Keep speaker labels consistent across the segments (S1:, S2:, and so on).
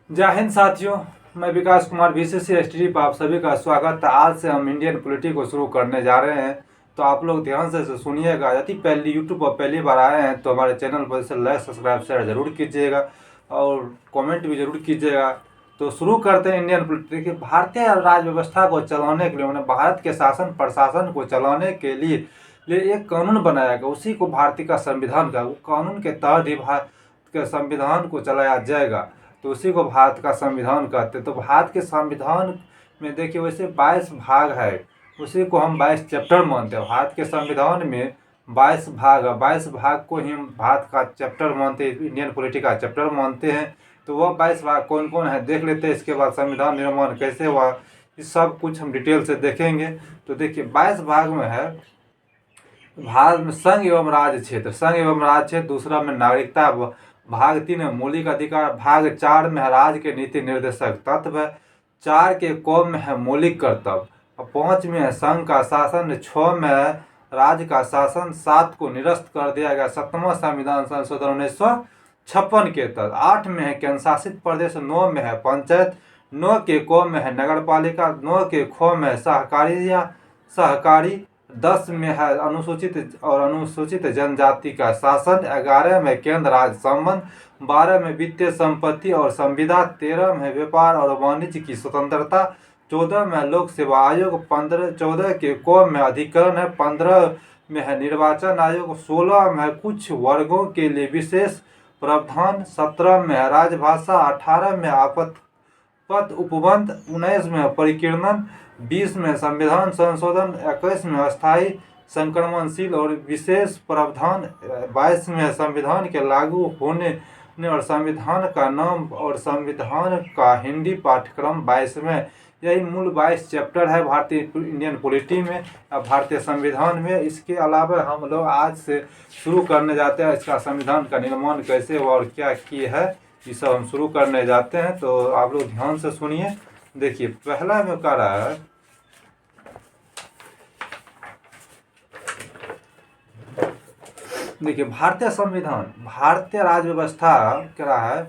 S1: जय हिंद साथियों। मैं विकास कुमार बीसीसी एसटीडी पर आप सभी का स्वागत है। आज से हम इंडियन पॉलिटी को शुरू करने जा रहे हैं, तो आप लोग ध्यान से सुनिएगा। यदि पहली यूट्यूब पर पहली बार आए हैं तो हमारे चैनल पर इसे लाइक सब्सक्राइब शेयर जरूर कीजिएगा और कमेंट भी जरूर कीजिएगा। तो शुरू करते हैं इंडियन पॉलिटी। भारतीय राज व्यवस्था को चलाने के लिए, उन्हें भारत के शासन प्रशासन को चलाने के लिए एक कानून बनाया गया, उसी को भारतीय का संविधान का, वो कानून के तहत ही भारत के संविधान को चलाया जाएगा, तो उसी को भारत का संविधान कहते हैं। तो भारत के संविधान में देखिए वैसे 22 भाग है, उसी को हम 22 चैप्टर मानते हैं। भारत के संविधान में 22 भाग है, 22 भाग को ही हम भारत का चैप्टर मानते हैं, इंडियन पॉलिटी का चैप्टर मानते हैं। तो वह 22 भाग कौन कौन है देख लेते हैं। इसके बाद संविधान निर्माण कैसे हुआ, इस सब कुछ हम डिटेल से देखेंगे। तो देखिए 22 भाग में है भारत में संघ एवं राज्य क्षेत्र, संघ एवं राज्य क्षेत्र। दूसरा में नागरिकता, भाग 3 में मौलिक अधिकार। भाग 4 में है राज्य के नीति निर्देशक तत्व। 4 के क में है मौलिक कर्तव्य। और 5 में है संघ का शासन। 6 में है राज्य का शासन। 7 को निरस्त कर दिया गया 7वां संविधान संशोधन 1956 के तहत। 8 में है केंद्र शासित प्रदेश। 9 में है पंचायत। 9 के क में है नगर पालिका। 9 के ख में है सहकारी या सहकारी। 10 में है अनुसूचित और अनुसूचित जनजाति का शासन। 11 में केंद्र राज्य संबंध। 12 में वित्तीय संपत्ति और संविदा। 13 में व्यापार और वाणिज्य की स्वतंत्रता। 14 में लोक सेवा आयोग। 14 के क में अधिकरण है। 15 में है निर्वाचन आयोग। 16 में है कुछ वर्गों के लिए विशेष प्रावधान। 17 में है राजभाषा। 18 में पद उपबंध। 19 में परिकीर्णन। 20 में संविधान संशोधन। 21 में अस्थायी संक्रमणशील और विशेष प्रावधान। 22 में संविधान के लागू होने और संविधान का नाम और संविधान का हिंदी पाठ्यक्रम 22 में। यही मूल 22 चैप्टर है भारतीय इंडियन पॉलिटी में, भारतीय संविधान में। इसके अलावा हम लोग आज से शुरू करने जाते हैं इसका संविधान का निर्माण कैसे हुआ और क्या किए है, ये सब हम शुरू करने जाते हैं। तो आप लोग ध्यान से सुनिए। देखिए पहला में कह रहा है, देखिए भारतीय संविधान, भारतीय राज्य व्यवस्था कह रहा है,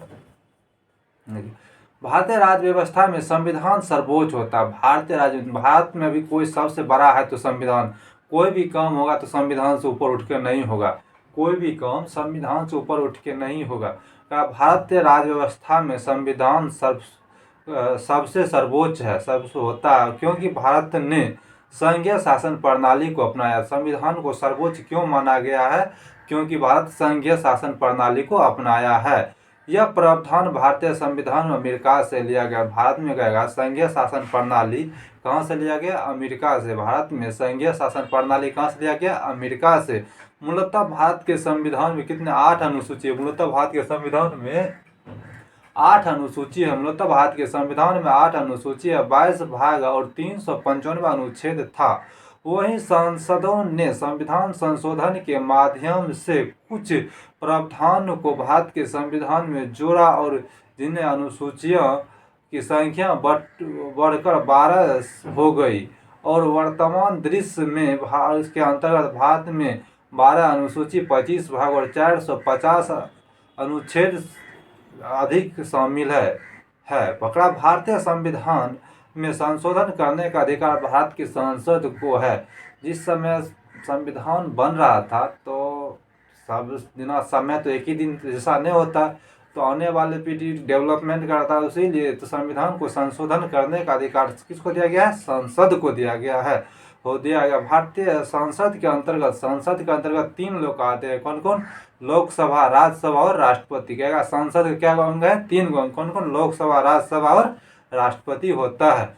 S1: भारतीय राज्य व्यवस्था में संविधान सर्वोच्च होता है। भारतीय राज्य, भारत में भी कोई सबसे बड़ा है तो संविधान, कोई भी काम होगा तो संविधान से ऊपर उठ के नहीं होगा, कोई भी काम संविधान से ऊपर उठ के नहीं होगा। भारतीय राज्य व्यवस्था में संविधान सबसे सर्वोच्च है, सबसे होता है, क्योंकि भारत ने संघीय शासन प्रणाली को अपनाया। संविधान को सर्वोच्च क्यों माना गया है? क्योंकि भारत संघीय शासन प्रणाली को अपनाया है। यह प्रावधान भारतीय संविधान में अमेरिका से लिया गया। भारत में कहेगा संघीय शासन प्रणाली कहाँ से लिया गया? अमेरिका से। भारत में संघीय शासन प्रणाली कहाँ से लिया गया? अमेरिका से। मूलतः भारत के संविधान में कितने? 8 अनुसूची है। मूलतः भारत के संविधान में 8 अनुसूची है। मूलतः भारत के संविधान में 8 अनुसूची है, 22 भाग और 395 अनुच्छेद था। वहीं सांसदों ने संविधान संशोधन के माध्यम से कुछ प्रावधान को भारत के संविधान में जोड़ा और जिन्हें अनुसूचियों की संख्या बढ़कर 12 हो गई और वर्तमान दृश्य में भारत के अंतर्गत भारत में 12 अनुसूची, 25 भाग और 450 अनुच्छेद अधिक शामिल है पकड़ा। भारतीय संविधान में संशोधन करने का अधिकार भारत की संसद को है। जिस समय संविधान बन रहा था तो सब दिन समय तो एक ही दिन जैसा नहीं होता, तो आने वाले पीढ़ी डेवलपमेंट करता है, इसीलिए तो संविधान को संशोधन करने का अधिकार किसको दिया गया है? संसद को दिया गया है, हो दिया गया। भारतीय संसद के अंतर्गत 3 लोग आते हैं। कौन कौन? लोकसभा, राज्यसभा और राष्ट्रपति। कहेगा संसद के क्या अंग है? 3 अंग। कौन कौन? लोकसभा, राज्यसभा और राष्ट्रपति होता है।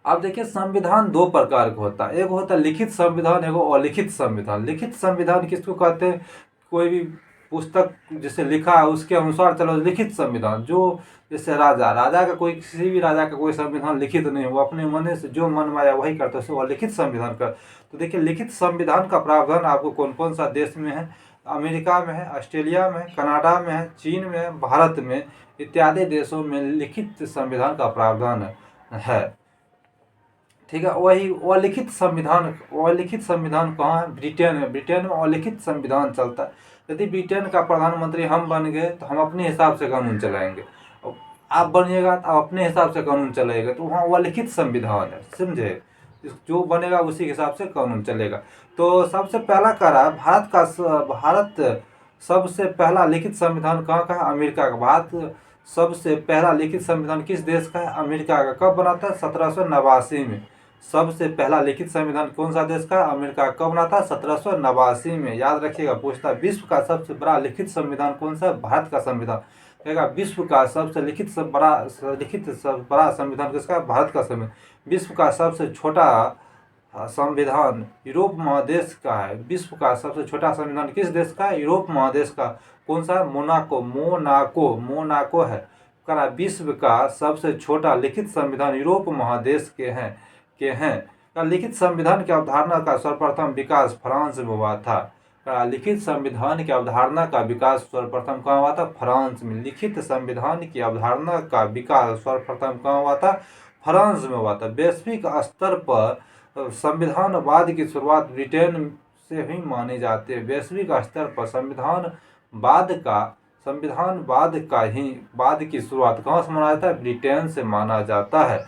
S1: अब देखिए संविधान 2 प्रकार का होता है, एक होता है लिखित संविधान, एक अलिखित संविधान। लिखित संविधान किसको कहते हैं? कोई भी पुस्तक जिसे लिखा है उसके अनुसार चलो लिखित संविधान। जो जैसे राजा का कोई, किसी भी राजा का कोई संविधान लिखित नहीं, वो अपने मन से जो मन माया वही करता है, वो लिखित संविधान का। तो देखिए लिखित संविधान का प्रावधान आपको कौन कौन सा देश में है? अमेरिका में है, ऑस्ट्रेलिया में, कनाडा में है, चीन में है, भारत में इत्यादि देशों में लिखित संविधान का प्रावधान है। ठीक है। वही अलिखित संविधान कहाँ है? ब्रिटेन में। ब्रिटेन में अलिखित संविधान चलता है। यदि ब्रिटेन का प्रधानमंत्री हम बन गए तो हम अपने हिसाब से कानून चलाएंगे। आप बनिएगा तो आप अपने हिसाब से कानून चलेगा, तो वहाँ वह लिखित संविधान है, समझे। जो बनेगा उसी के हिसाब से कानून चलेगा। तो सबसे पहला कह रहा है भारत सबसे पहला लिखित संविधान कहाँ का है? अमेरिका का। भारत सबसे पहला लिखित संविधान किस देश का है? अमेरिका का। कब बना था? 1789 में। सबसे पहला लिखित संविधान कौन सा देश का? अमेरिका। कब बना था? 1789 में। याद रखिएगा, पूछता है विश्व का सबसे बड़ा लिखित संविधान कौन सा? भारत का संविधान। कहेगा विश्व का सबसे बड़ा संविधान किसका? भारत का संविधान। विश्व का सबसे छोटा संविधान यूरोप महादेश का है। विश्व का सबसे छोटा संविधान किस देश का है? यूरोप महादेश का। कौन सा? मोनाको है। करा विश्व का सबसे छोटा लिखित संविधान यूरोप महादेश के हैं। लिखित संविधान की अवधारणा का सर्वप्रथम विकास फ्रांस में हुआ था। लिखित संविधान की अवधारणा का विकास सर्वप्रथम कहाँ हुआ था? फ्रांस में। लिखित संविधान की अवधारणा का विकास सर्वप्रथम कहाँ हुआ था? फ्रांस में हुआ था। वैश्विक स्तर पर संविधानवाद की शुरुआत ब्रिटेन से ही मानी जाती है। वैश्विक स्तर पर संविधानवाद की शुरुआत कहाँ से माना जाता है? ब्रिटेन से माना जाता है।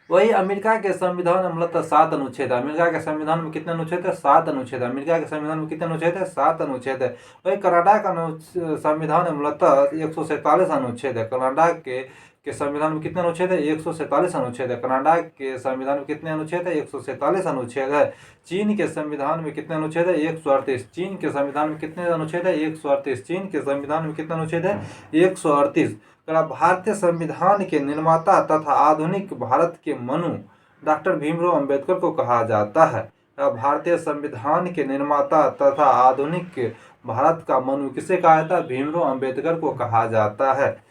S1: वही अमेरिका के संविधान में मूलतः 7 अनुच्छेद है। अमेरिका के संविधान में कितने अनुच्छेद है? 7 अनुच्छेद है। अमेरिका के संविधान में कितने अनुच्छेद है? 7 अनुच्छेद है। वही कनाडा का संविधान में मूलतः 147 अनुच्छेद है। कनाडा के संविधान में कितने अनुच्छेद है? 147 अनुच्छेद है। कनाडा के संविधान में कितने अनुच्छेद है? 147 अनुच्छेद है। चीन के संविधान में कितने अनुच्छेद है? 138। चीन के संविधान में कितने अनुच्छेद है? 138। चीन के संविधान में कितने अनुच्छेद है? 138। भारतीय संविधान के निर्माता तथा आधुनिक भारत के मनु डॉक्टर भीमराव अंबेडकर को कहा जाता है। भारतीय संविधान के निर्माता तथा आधुनिक भारत का मनु किसे कहा जाता है? भीमराव अंबेडकर को कहा जाता है।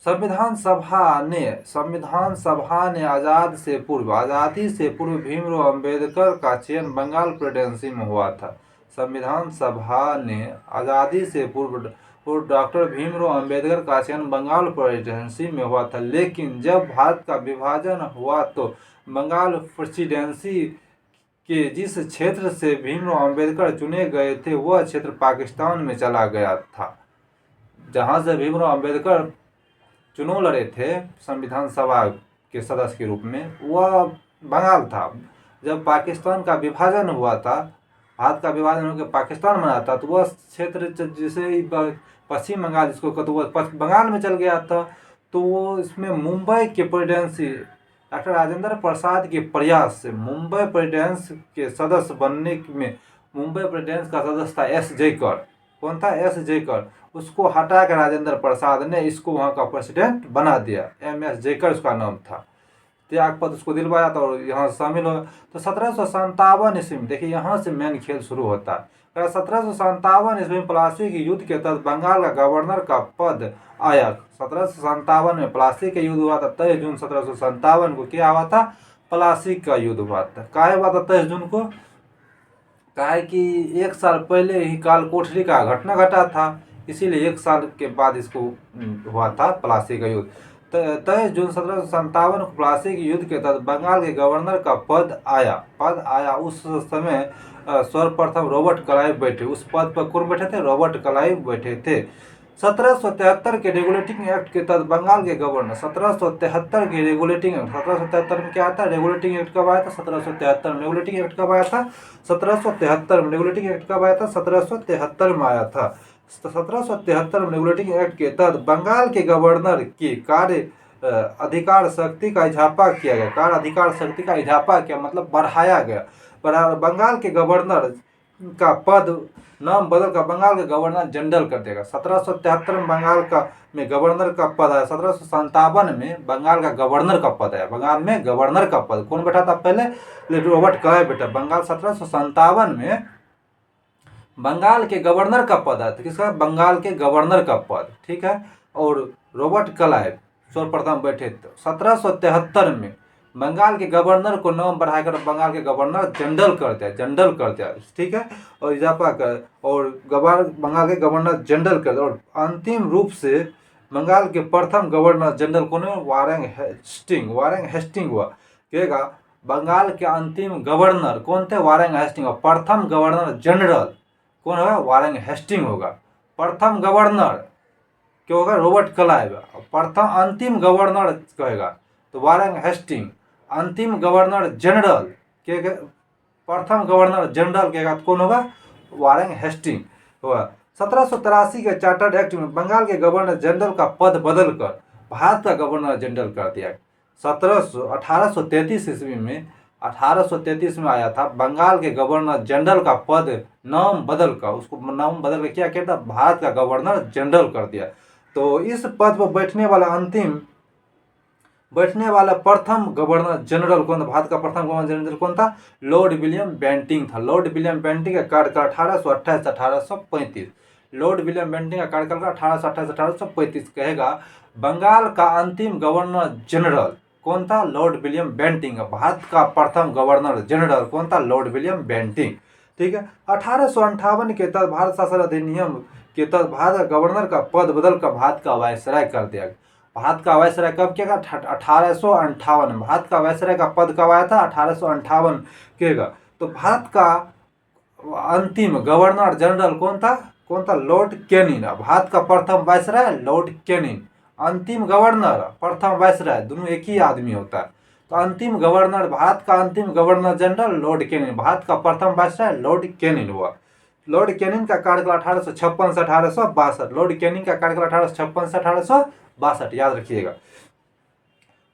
S1: संविधान सभा ने आजादी से पूर्व भीमराव अंबेडकर का चयन बंगाल प्रेसिडेंसी में हुआ था। संविधान सभा ने आजादी से पूर्व डॉक्टर भीमराव अंबेडकर का चयन बंगाल प्रेसिडेंसी में हुआ था, लेकिन जब भारत का विभाजन हुआ तो बंगाल प्रेसिडेंसी के जिस क्षेत्र से भीमराव अंबेडकर चुने गए थे वह क्षेत्र पाकिस्तान में चला गया था। जहाँ से भीमराव अंबेडकर चुनाव लड़े थे संविधान सभा के सदस्य के रूप में, वह बंगाल था। जब पाकिस्तान का विभाजन हुआ था, भारत का विभाजन होकर पाकिस्तान बना था, तो वह क्षेत्र जिसे पश्चिम बंगाल जिसको कहते वह बंगाल में चल गया था। तो वो इसमें मुंबई के प्रेसिडेंसी डॉक्टर राजेंद्र प्रसाद के प्रयास से मुंबई प्रेसिडेंस के सदस्य बनने में, मुंबई प्रेसिडेंस का सदस्य था एस जयकर। कौन था? एस जयकर। उसको हटा कर राजेंद्र प्रसाद ने इसको वहाँ का प्रेसिडेंट बना दिया। MS जयकर उसका नाम था। त्यागपत्र उसको दिलवाया था और यहाँ शामिल हो। तो 1757 ईस्वी में, देखिए यहाँ से मेन खेल शुरू होता है। 1757 ईस्वी में प्लासी के युद्ध के तहत बंगाल का गवर्नर का पद आया। 1757 में प्लासी का युद्ध हुआ था। 23 जून 1757 को क्या हुआ था? प्लासी का युद्ध हुआ था। काहे हुआ था 23 जून को? काहे कि 1 साल पहले ही काल कोठरी का घटना घटा था, इसीलिए 1 साल के बाद इसको हुआ था प्लासी का युद्ध। 23 जून 1757 को प्लासी के युद्ध के तहत बंगाल के गवर्नर का पद आया। उस समय सर्वप्रथम रॉबर्ट क्लाइव बैठे। उस पद पर कौन बैठे थे? रॉबर्ट क्लाइव बैठे थे। 1773 के रेगुलेटिंग एक्ट के तहत बंगाल के गवर्नर 1773 के रेगुलेटिंग एक्ट 1773 में क्या आता है? रेगुलेटिंग एक्ट कब आया था? 1773 में। रेगुलेटिंग एक्ट कब आया था? 1773 में। रेगुलेटिंग एक्ट कब आया था? 1773 में आया था। 1773 में रेगुलेटिंग एक्ट के तहत बंगाल के गवर्नर की कार्य अधिकार शक्ति का इजाफा किया गया। कार्य अधिकार शक्ति का इजाफा किया मतलब बढ़ाया गया। बंगाल के गवर्नर का पद नाम बदल कर बंगाल के गवर्नर जनरल कर देगा। 1773 में बंगाल में गवर्नर का पद आया। 1757 में बंगाल का गवर्नर का पद आया। बंगाल में गवर्नर का पद कौन बैठा था पहले? रॉबर्ट क्लाइव बैठा। बंगाल 1757 में बंगाल के गवर्नर का पद आया। किसका? बंगाल के गवर्नर का पद, ठीक है। और रॉबर्ट क्लाइव सर्वप्रथम बैठे थे। 1773 में बंगाल के गवर्नर को नाम बढ़ाकर बंगाल के गवर्नर जनरल कर दिया, ठीक है। और इजाफा कर और बंगाल के गवर्नर जनरल कर दिया। और अंतिम रूप से बंगाल के प्रथम गवर्नर जनरल कौन है? वारेन हेस्टिंग हुआ। कहेगा बंगाल के अंतिम गवर्नर कौन थे? Warren Hasting. और प्रथम गवर्नर जनरल कौन होगा? वारेन हेस्टिंग होगा। प्रथम गवर्नर क्या होगा, रॉबर्ट क्लाइव। प्रथम अंतिम गवर्नर कहेगा तो वारेन हेस्टिंग। अंतिम गवर्नर जनरल के प्रथम गवर्नर जनरल कहेगा तो कौन होगा, वारेन हेस्टिंग होगा। 1783 के चार्टर्ड एक्ट में बंगाल के गवर्नर जनरल का पद बदलकर भारत का गवर्नर जनरल कर दिया। 1833 ईस्वी में 1833 में आया था, बंगाल के गवर्नर जनरल का पद नाम बदल कर, उसको नाम बदल कर क्या कहता, भारत का गवर्नर जनरल कर दिया। तो इस पद पर बैठने वाला प्रथम गवर्नर जनरल कौन था, भारत का प्रथम गवर्नर जनरल कौन था, लॉर्ड विलियम बेंटिंग था। लॉर्ड विलियम बेंटिंग का कार्यकाल 1828 से 1835। लॉर्ड विलियम बेंटिंग का कार्यकाल 1828 से 1835 कहेगा बंगाल का अंतिम गवर्नर जनरल कौन था, लॉर्ड विलियम बेंटिंग। भारत का प्रथम गवर्नर जनरल कौन था, लॉर्ड विलियम बेंटिंग। ठीक है। 1858 के तहत भारत शासन अधिनियम के तहत भारत का गवर्नर का पद बदलकर भारत का वायसराय कर दिया। भारत का वायसराय कब किया गया, 1858। भारत का वायसराय का पद कब आया था, 1858 किएगा। तो भारत का अंतिम गवर्नर जनरल कौन था, लॉर्ड कैनिंग। भारत का प्रथम वायसराय लॉर्ड कैनिंग। अंतिम गवर्नर प्रथम वायसराय दोनों एक ही आदमी होता है। तो अंतिम गवर्नर, भारत का अंतिम governor general Lord Canning, Bharat का प्रथम वायसराय लॉर्ड कैनिंग हुआ। लॉर्ड कैनिंग का कार्यकाल 1856 से 1862। लॉर्ड कैनिंग का कार्यकाल 1856 से 1862, याद रखिएगा।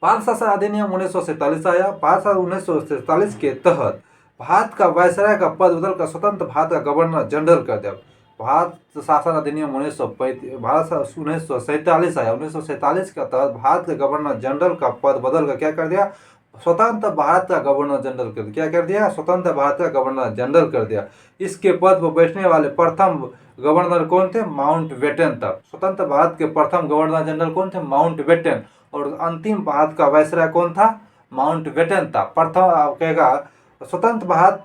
S1: भारत शासन अधिनियम 1947 आया। भारत शासन 1947 के तहत भारत का वायसराय का पद बदलकर स्वतंत्र भारत का गवर्नर जनरल कर दिया। भारत शासन अधिनियम 1947 आया। 1947 के तहत भारत के गवर्नर जनरल का पद बदलकर क्या कर दिया, स्वतंत्र भारत का गवर्नर जनरल कर दिया। क्या कर दिया, स्वतंत्र भारत का गवर्नर जनरल कर दिया। इसके पद पर बैठने वाले प्रथम गवर्नर कौन थे, माउंटबेटन था। स्वतंत्र भारत के प्रथम गवर्नर जनरल कौन थे, माउंटबेटन। और अंतिम भारत का वायसराय कौन था, माउंटबेटन था। प्रथम कहेगा स्वतंत्र भारत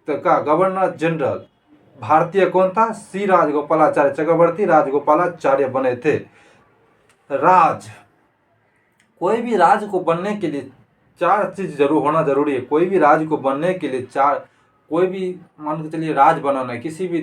S1: का गवर्नर जनरल भारतीय कौन था, सी राजगोपालाचार्य, चक्रवर्ती राजगोपालाचार्य बने थे। राज, कोई भी राज्य को बनने के लिए 4 चीज जरूर होना जरूरी है। कोई भी राज्य को बनने के लिए कोई भी मान के चलिए राज बनाना है, किसी भी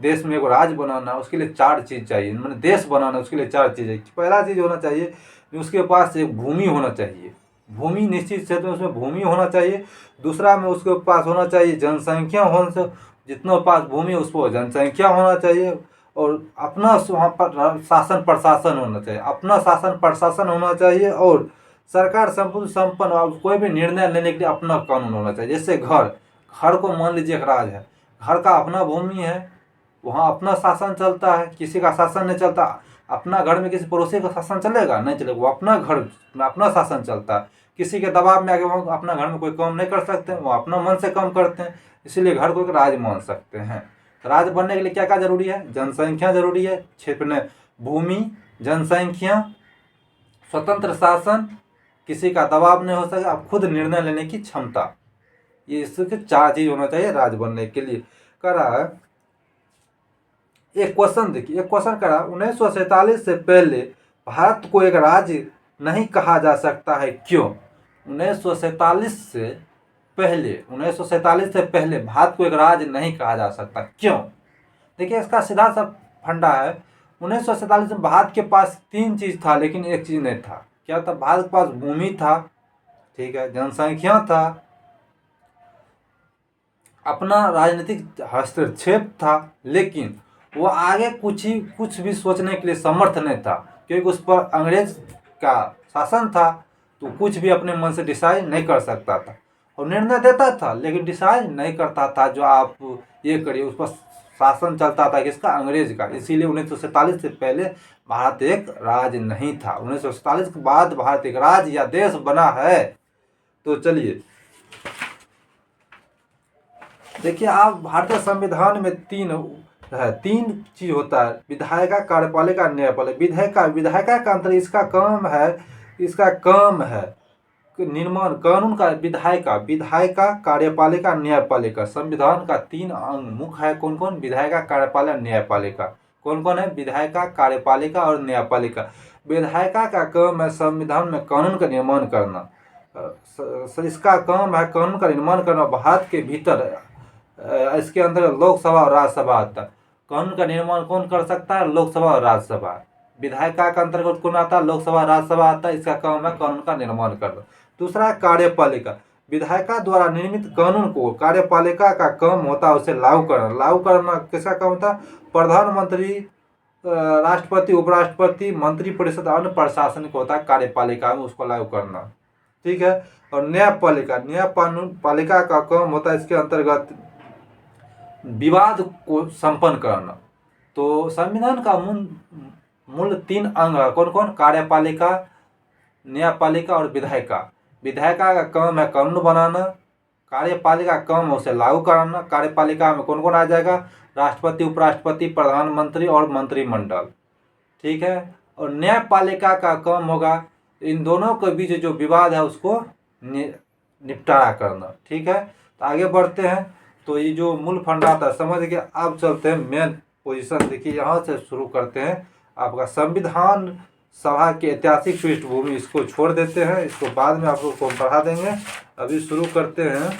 S1: देश में एगो राज बनाना है, उसके लिए 4 चीज चाहिए। मैंने देश बनाना है उसके लिए 4 चीज है। पहला चीज होना चाहिए उसके पास एक भूमि होना चाहिए। भूमि, निश्चित क्षेत्र में उसमें भूमि होना चाहिए। दूसरा में उसके पास होना चाहिए जनसंख्या, होने से जितना पास भूमि है उस पर जनसंख्या होना चाहिए। और अपना वहाँ पर शासन प्रशासन होना चाहिए, अपना शासन प्रशासन होना चाहिए। और सरकार संपूर्ण संपन्न, और कोई भी निर्णय लेने के लिए अपना कानून होना चाहिए। जैसे घर को मान लीजिए एक राज है, घर का अपना भूमि है, वहाँ अपना शासन चलता है, किसी का शासन नहीं चलता। अपना घर में किसी पड़ोसी का शासन चलेगा, नहीं चलेगा। वो अपना घर में अपना शासन चलता है। किसी के दबाव में आके वो अपना घर में कोई काम नहीं कर सकते, वो अपना मन से काम करते हैं। इसीलिए घर को एक राज मान सकते हैं। राज बनने के लिए क्या क्या जरूरी है, जनसंख्या जरूरी है, क्षेत्र में भूमि, जनसंख्या, स्वतंत्र शासन, किसी का दबाव नहीं हो सके, आप खुद निर्णय लेने की क्षमता। ये इसके 4 चीज होना चाहिए राज बनने के लिए। करा एक क्वेश्चन देखिए, एक क्वेश्चन करा 1947 से पहले भारत को एक राज्य नहीं कहा जा सकता है, क्यों। 1947 से पहले भारत को एक राज्य नहीं कहा जा सकता, क्यों। देखिए इसका सीधा सा फंडा है। 1947 में भारत के पास 3 चीज था, लेकिन एक चीज नहीं था। क्या था, भारत के पास भूमि था, ठीक है, जनसंख्या था, अपना राजनीतिक हस्तक्षेप था, लेकिन वो आगे कुछ भी सोचने के लिए समर्थ नहीं था, क्योंकि उस पर अंग्रेज का शासन था। तो कुछ भी अपने मन से डिसाइड नहीं कर सकता था, और निर्णय देता था लेकिन डिसाइड नहीं करता था। जो आप ये करिए, उस पर शासन चलता था किसका, अंग्रेज का। इसीलिए 1947 से पहले भारत एक राज्य नहीं था। 1947 के बाद भारत एक राज्य या देश बना है। तो चलिए देखिए, आप भारतीय संविधान में 3 चीज होता है, विधायिका, कार्यपालिका, न्यायपालिका। विधायिका का अंतर, इसका काम है निर्माण कानून का। विधायिका, कार्यपालिका, न्यायपालिका। संविधान का 3 अंग मुख्य है। कौन कौन, विधायिका, कार्यपालिका, न्यायपालिका। कौन कौन है, विधायिका, कार्यपालिका और न्यायपालिका। विधायिका का काम है संविधान में कानून का निर्माण करना। इसका काम है कानून का निर्माण करना। भारत के भीतर इसके अंदर लोकसभा और राज्यसभा आता है। कानून का निर्माण कौन कर सकता है? लोकसभा और राज्यसभा। विधायिका का अंतर्गत कौन आता है? लोकसभा राज्यसभा आता है। इसका काम है कानून का निर्माण करना। दूसरा है कार्यपालिका। विधायिका द्वारा निर्मित कानून को कार्यपालिका का काम होता है उसे लागू करना। लागू करना किसका काम होता है? प्रधानमंत्री, राष्ट्रपति, उपराष्ट्रपति, मंत्रिपरिषद, अन्य प्रशासनिक होता है कार्यपालिका में, उसको लागू करना। ठीक है। और न्यायपालिका, न्यायपालिका का काम होता है इसके अंतर्गत विवाद को संपन्न करना। तो संविधान का मूल 3 अंग है। कौन कौन? कार्यपालिका, न्यायपालिका और विधायिका। विधायिका का काम है कानून बनाना, कार्यपालिका का काम है उसे लागू कराना। कार्यपालिका में कौन कौन आ जाएगा? राष्ट्रपति, उपराष्ट्रपति, प्रधानमंत्री और मंत्रिमंडल। ठीक है। और न्यायपालिका का काम होगा इन दोनों के बीच जो विवाद है उसको निपटारा करना। ठीक है। तो आगे बढ़ते हैं। तो ये जो मूल फंडा था समझ के, अब चलते हैं मेन पोजीशन। देखिए यहाँ से शुरू करते हैं। आपका संविधान सभा की ऐतिहासिक पृष्ठभूमि इसको छोड़ देते हैं, इसको बाद में आप लोग को पढ़ा देंगे। अभी शुरू करते हैं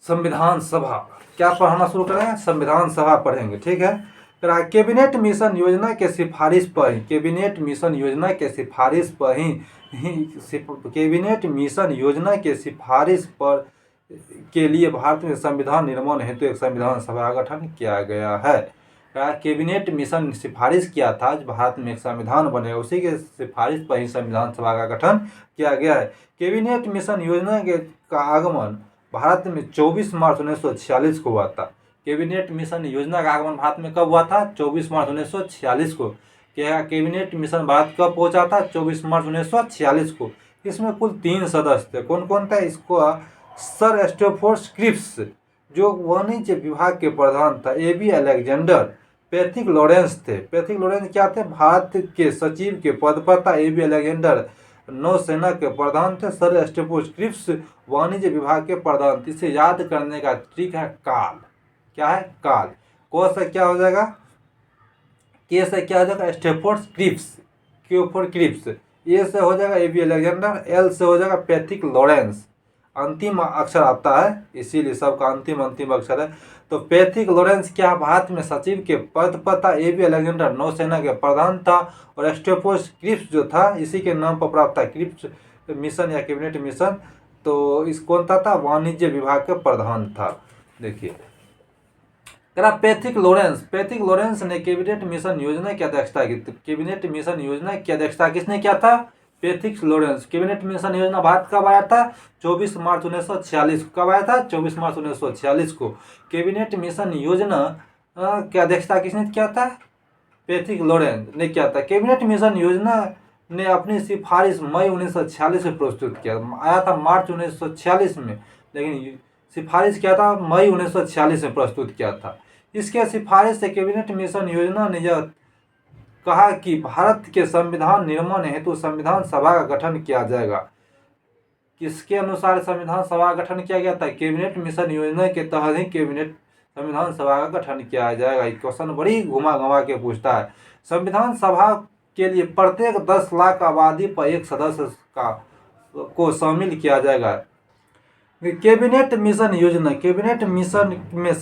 S1: संविधान सभा। क्या पढ़ाना शुरू करें? संविधान सभा पढ़ेंगे। ठीक है। कैबिनेट मिशन योजना के सिफारिश पर ही, कैबिनेट मिशन योजना के सिफारिश पर ही कैबिनेट मिशन योजना के सिफारिश पर के लिए भारत में संविधान निर्माण हेतु एक संविधान सभा का गठन किया गया है। कैबिनेट मिशन सिफारिश किया था भारत में एक संविधान बने, उसी के सिफारिश पर ही संविधान सभा का गठन किया गया है। कैबिनेट मिशन योजना का आगमन भारत में 24 मार्च 1946 को हुआ था। कैबिनेट मिशन योजना का आगमन भारत में कब हुआ था? 24 मार्च 1946 को। क्या कैबिनेट मिशन भारत कब पहुंचा था? 24 मार्च 1946 को। इसमें कुल 3 सदस्य थे। कौन कौन था? इसको सर स्टैफोर्ड क्रिप्स जो वाणिज्य विभाग के प्रधान था, एबी अलेक्जेंडर, पैथिक लॉरेंस थे। पैथिक लॉरेंस क्या थे? भारत के सचिव के पद पर था। एबी अलेक्जेंडर नौसेना के प्रधान थे। सर स्टैफोर्ड क्रिप्स वाणिज्य विभाग के प्रधान थे। इसे याद करने का ट्रिक है काल। क्या है? काल। को से क्या हो जाएगा? के से क्या हो जाएगा? स्टैफोर्ड क्रिप्स, क्योफोर्ड क्रिप्स। ए से हो जाएगा एबी अलेक्जेंडर। एल से हो जाएगा पैथिक लॉरेंस। अंतिम अक्षर आता है इसीलिए सबका अंतिम अक्षर है। तो पैथिक लॉरेंस क्या भारत में सचिव के पद पर था। एबी अलेक्जेंडर नौसेना के प्रधान था। और स्टैफोर्ड क्रिप्स जो था इसी के नाम पर प्राप्त था, क्रिप्स मिशन या कैबिनेट मिशन। तो इस कौन था? वाणिज्य विभाग के प्रधान था। देखिए पैथिक लॉरेंस ने कैबिनेट मिशन योजना की अध्यक्षता की। कैबिनेट मिशन योजना की अध्यक्षता किसने किया था? Pethick Lawrence. कैबिनेट मिशन योजना भारत कब आया था? 24 मार्च 1946। कब आया था? 24 मार्च 1946 को। कैबिनेट मिशन योजना की अध्यक्षता किसने किया था? पैथिक लॉरेंस ने किया था। कैबिनेट मिशन योजना ने अपनी सिफारिश मई 1946 में प्रस्तुत किया। आया था मार्च 1946 में, लेकिन सिफारिश किया था मई 1946 में प्रस्तुत किया था। इसके सिफारिश से कैबिनेट मिशन योजना ने यह कहा कि भारत के संविधान निर्माण हेतु संविधान सभा का गठन किया जाएगा। किसके अनुसार संविधान सभा का गठन किया गया था? कैबिनेट मिशन योजना के तहत ही कैबिनेट संविधान सभा का गठन किया जाएगा। ये क्वेश्चन बड़ी घुमा घुमा के पूछता है। संविधान सभा के लिए प्रत्येक 10 लाख आबादी पर एक सदस्य को शामिल किया जाएगा। कैबिनेट मिशन योजना, कैबिनेट मिशन में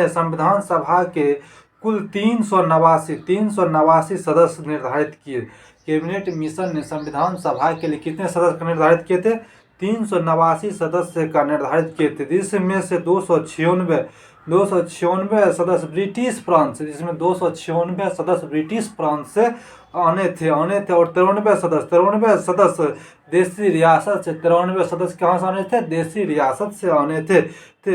S1: संविधान सभा के कुल 389 सदस्य निर्धारित किए। कैबिनेट मिशन ने संविधान सभा के लिए कितने सदस्य निर्धारित किए थे? 389 सदस्य का निर्धारित किए थे, जिसमें से 296 सदस्य ब्रिटिश प्रांत से, जिसमें 296 सदस्य ब्रिटिश प्रांत से आने थे और 93 सदस्य देसी रियासत से। 93 सदस्य कहाँ से आने थे? देसी रियासत से आने थे।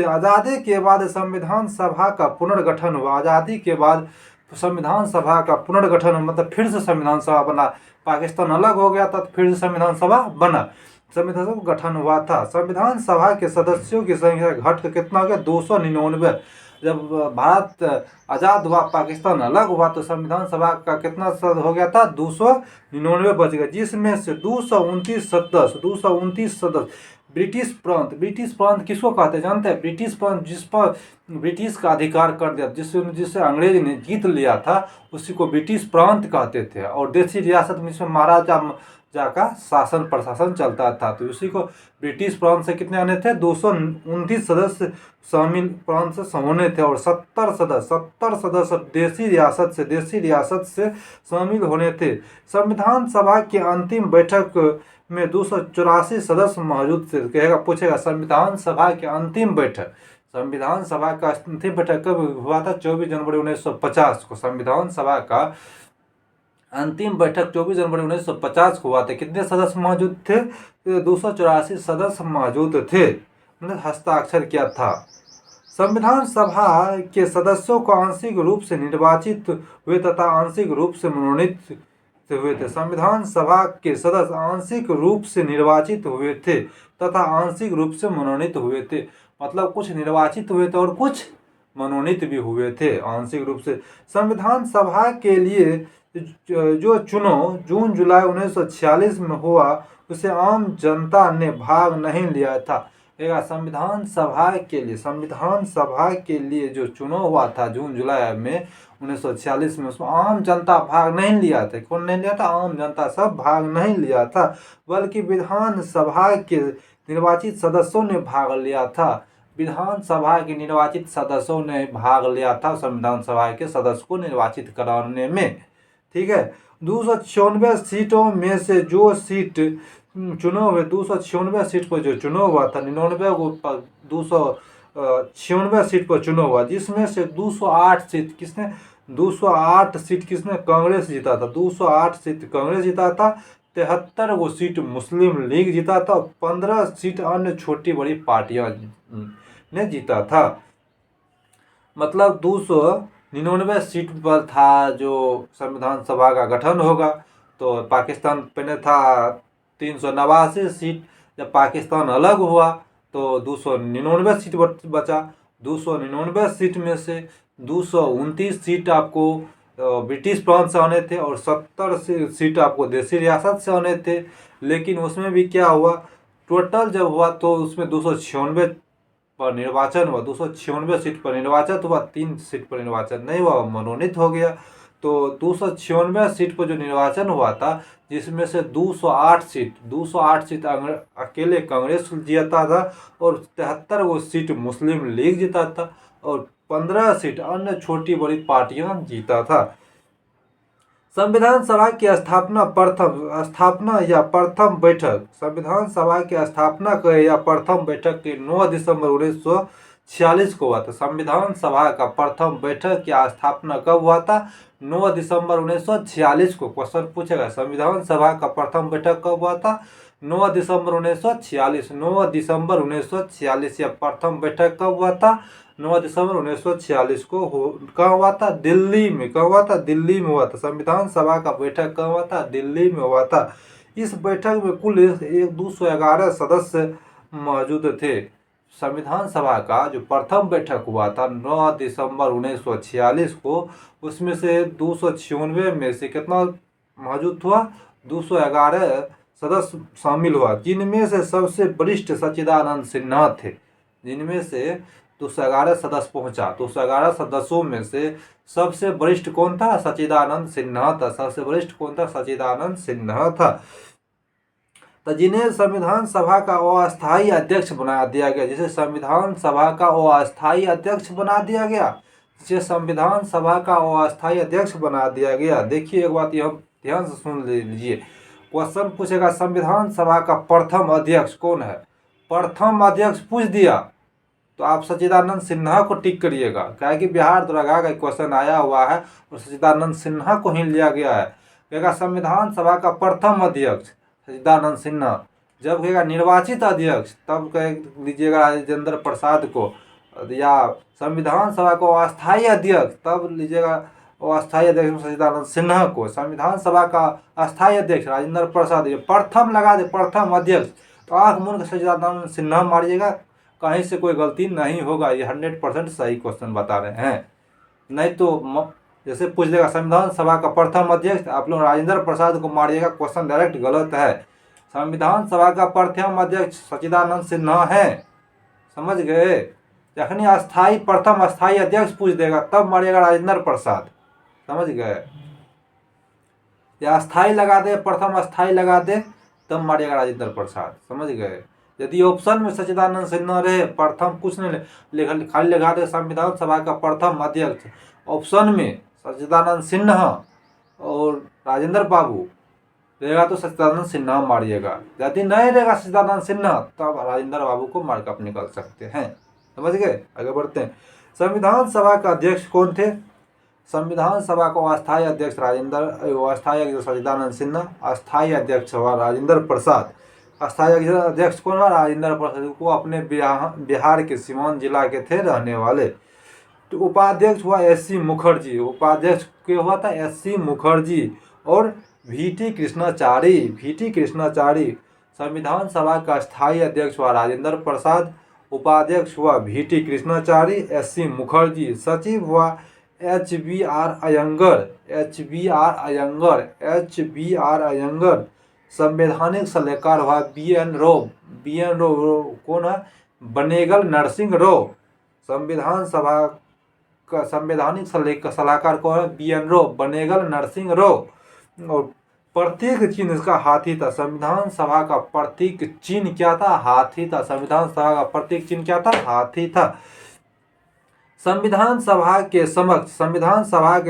S1: आज़ादी के बाद संविधान सभा का पुनर्गठन हुआ। आज़ादी के बाद संविधान सभा का पुनर्गठन मतलब फिर से संविधान सभा बना। पाकिस्तान अलग हो गया था तो फिर से संविधान सभा बना, संविधान सभा गठन हुआ था। संविधान सभा के सदस्यों की संख्या घट कर कितना हो गया? 299। जब भारत आज़ाद हुआ, पाकिस्तान अलग हुआ तो संविधान सभा का कितना हो गया था? 299 बच गया, जिसमें से 229 सदस्य ब्रिटिश प्रांत किसको कहते हैं जानते हैं? ब्रिटिश प्रांत जिस पर ब्रिटिश का अधिकार कर दिया, जिससे अंग्रेज ने जीत लिया था, उसी को ब्रिटिश प्रांत कहते थे। और देसी रियासत में जिसमें का शासन प्रशासन चलता था। तो इसी को ब्रिटिश प्रांत से कितने आने थे, 229 सदस्य शामिल प्रांत से होने थे और 70 सदस्य देसी रियासत से शामिल होने थे। संविधान सभा की अंतिम बैठक में 284 सदस्य मौजूद थे। कहेगा पूछेगा संविधान सभा की अंतिम बैठक, संविधान सभा का अंतिम बैठक कब हुआ था, 24 जनवरी 1950 को संविधान सभा का अंतिम बैठक 24 जनवरी 1950 को हुआ था। कितने सदस्य मौजूद थे, 284 सदस्य मौजूद थे, मतलब हस्ताक्षर किया था। संविधान सभा के सदस्यों को आंशिक रूप से निर्वाचित हुए तथा आंशिक रूप से मनोनीत हुए थे। संविधान सभा के सदस्य आंशिक रूप से निर्वाचित हुए थे तथा आंशिक रूप से मनोनीत हुए थे, मतलब कुछ निर्वाचित हुए थे और कुछ मनोनीत भी हुए थे आंशिक रूप से। संविधान सभा के लिए जो चुनाव जून जुलाई 1946 में हुआ उसे आम जनता ने भाग नहीं लिया था। संविधान सभा के लिए जो चुनाव हुआ था जून जुलाई में 1946 में, उसमें आम जनता भाग नहीं लिया था। कौन नहीं लिया था, आम जनता सब भाग नहीं लिया था, बल्कि विधान सभा के निर्वाचित सदस्यों ने भाग लिया था। विधान सभा के निर्वाचित सदस्यों ने भाग लिया था संविधान सभा के सदस्य को निर्वाचित कराने में। ठीक है, 296 सीटों में से जो सीट चुनाव हुए, 296 सीट पर जो चुनाव हुआ था, 99 को 296 सीट पर चुनाव हुआ, जिसमें से 208 सीट किसने कांग्रेस जीता था, 208 सीट कांग्रेस जीता था, 73 वो सीट मुस्लिम लीग जीता था, 15 सीट अन्य छोटी बड़ी पार्टियां ने जीता था। मतलब 299 सीट पर था जो संविधान सभा का गठन होगा। तो पाकिस्तान पे था 389 सीट। जब पाकिस्तान अलग हुआ तो 299 सीट बचा। 299 सीट में से 229 सीट आपको ब्रिटिश प्रांत से आने थे और 70 सीट आपको देसी रियासत से आने थे। लेकिन उसमें भी क्या हुआ, टोटल जब हुआ तो उसमें 296 पर निर्वाचन हुआ, 296 सीट पर निर्वाचन हुआ, 3 सीट पर निर्वाचन नहीं हुआ, मनोनीत हो गया। तो 296 सीट पर जो निर्वाचन हुआ था, जिसमें से 208 सीट अकेले कांग्रेस जीता था और 73 वो सीट मुस्लिम लीग जीता था और 15 सीट अन्य छोटी बड़ी पार्टियां जीता था। संविधान सभा की स्थापना या प्रथम बैठक, संविधान सभा की स्थापना या प्रथम बैठक की 9 दिसंबर 1946 को हुआ था। संविधान सभा का प्रथम बैठक या स्थापना कब हुआ था, 9 दिसंबर 1946 को। क्वेश्चन पूछेगा संविधान सभा का प्रथम बैठक कब हुआ था, 9 दिसंबर 1946। 9 दिसंबर 1946 या प्रथम बैठक कब हुआ था, 9 दिसंबर 1946 को कहाँ हुआ था, दिल्ली में। कहाँ हुआ था, दिल्ली में हुआ था। संविधान सभा का बैठक कहाँ हुआ था, दिल्ली में हुआ था। इस बैठक में कुल 211 सदस्य मौजूद थे। संविधान सभा का जो प्रथम बैठक हुआ था 9 दिसंबर 1946 को, उसमें से 296 में से कितना मौजूद हुआ, 211 सदस्य शामिल हुआ, जिनमें से सबसे वरिष्ठ सच्चिदानंद सिन्हा थे। जिनमें से 211 सदस्य पहुंचा, 211 सदस्यों में से सबसे वरिष्ठ कौन था, सच्चिदानंद सिन्हा था। सबसे वरिष्ठ कौन था, सच्चिदानंद सिन्हा था। तो जिन्हें संविधान सभा का अस्थायी अध्यक्ष बना दिया गया, जिसे संविधान सभा का अस्थायी अध्यक्ष बना दिया गया, जिसे संविधान सभा का अस्थायी अध्यक्ष बना दिया गया। देखिए एक बात यह ध्यान से सुन लीजिए, क्वेश्चन पूछेगा संविधान सभा का प्रथम अध्यक्ष कौन है। प्रथम अध्यक्ष पूछ दिया तो आप सच्चिदानंद सिन्हा को टिक करिएगा, क्या कि बिहार दरोगा का क्वेश्चन आया हुआ है और सच्चिदानंद सिन्हा को ही लिया गया है। कहेगा संविधान सभा का प्रथम अध्यक्ष सच्चिदानंद सिन्हा। जब कहेगा निर्वाचित अध्यक्ष तब कह लीजिएगा राजेंद्र प्रसाद को, या संविधान सभा को अस्थायी अध्यक्ष तब लीजिएगा अस्थायी अध्यक्ष सच्चिदानंद सिन्हा को। संविधान सभा का अस्थायी अध्यक्ष राजेंद्र प्रसाद, ये प्रथम लगा दे, प्रथम अध्यक्ष, तो आंख मूंद के सच्चिदानंद सिन्हा मारिएगा, कहीं से कोई गलती नहीं होगा। ये 100% सही क्वेश्चन बता रहे हैं। नहीं तो जैसे पूछ देगा संविधान सभा का प्रथम अध्यक्ष, आप लोग राजेंद्र प्रसाद को मारिएगा, क्वेश्चन डायरेक्ट गलत है। संविधान सभा का प्रथम अध्यक्ष सच्चिदानंद सिन्हा है, समझ गए। जखनी प्रथम अस्थायी अध्यक्ष पूछ देगा तब मारिएगा राजेंद्र प्रसाद, समझ गए। या अस्थाई लगा दे, प्रथम अस्थाई लगा दे, तब मारिएगा राजेंद्र प्रसाद। समझ गए। यदि ऑप्शन में सच्चिदानंद सिन्हा रहे, प्रथम कुछ नहीं खाली लगा दे संविधान सभा का प्रथम अध्यक्ष, ऑप्शन में सच्चिदानंद सिन्हा और राजेंद्र बाबू रहेगा तो सच्चिदानंद सिन्हा मारिएगा। यदि नहीं रहेगा सच्चिदानंद सिन्हा तब राजेंद्र बाबू को मार्क अप निकाल सकते हैं। समझ गए। आगे बढ़ते हैं। संविधान सभा का अध्यक्ष कौन थे? संविधान सभा को अस्थायी अध्यक्ष अस्थायी अध्यक्ष सच्चिदानंद सिन्हा, अस्थायी अध्यक्ष हुआ राजेंद्र प्रसाद। अस्थायी अध्यक्ष कौन हुआ? राजेंद्र प्रसाद। को अपने बिहार के सीवान जिला के थे रहने वाले। तो उपाध्यक्ष हुआ एस.सी. मुखर्जी। उपाध्यक्ष क्या हुआ था? एस.सी. मुखर्जी। और वी.टी. कृष्णाचारी। संविधान सभा का स्थायी अध्यक्ष हुआ राजेंद्र प्रसाद, उपाध्यक्ष हुआ वी.टी. कृष्णाचारी, एस.सी. मुखर्जी। सचिव हुआ एच.बी.आर. अयंगर। संवैधानिक सलाहकार हुआ बी.एन. रो कौन है? बनेगल नरसिंह रो। संविधान सभा का संवैधानिक सलाहकार कौन है? बी.एन. रो, बनेगल नरसिंह रो। और प्रतीक चिन्ह इसका हाथी था। संविधान सभा का प्रतीक चिन्ह क्या था? हाथी था। संविधान सभा का प्रतीक चिन्ह क्या था? हाथी था। संविधान सभा के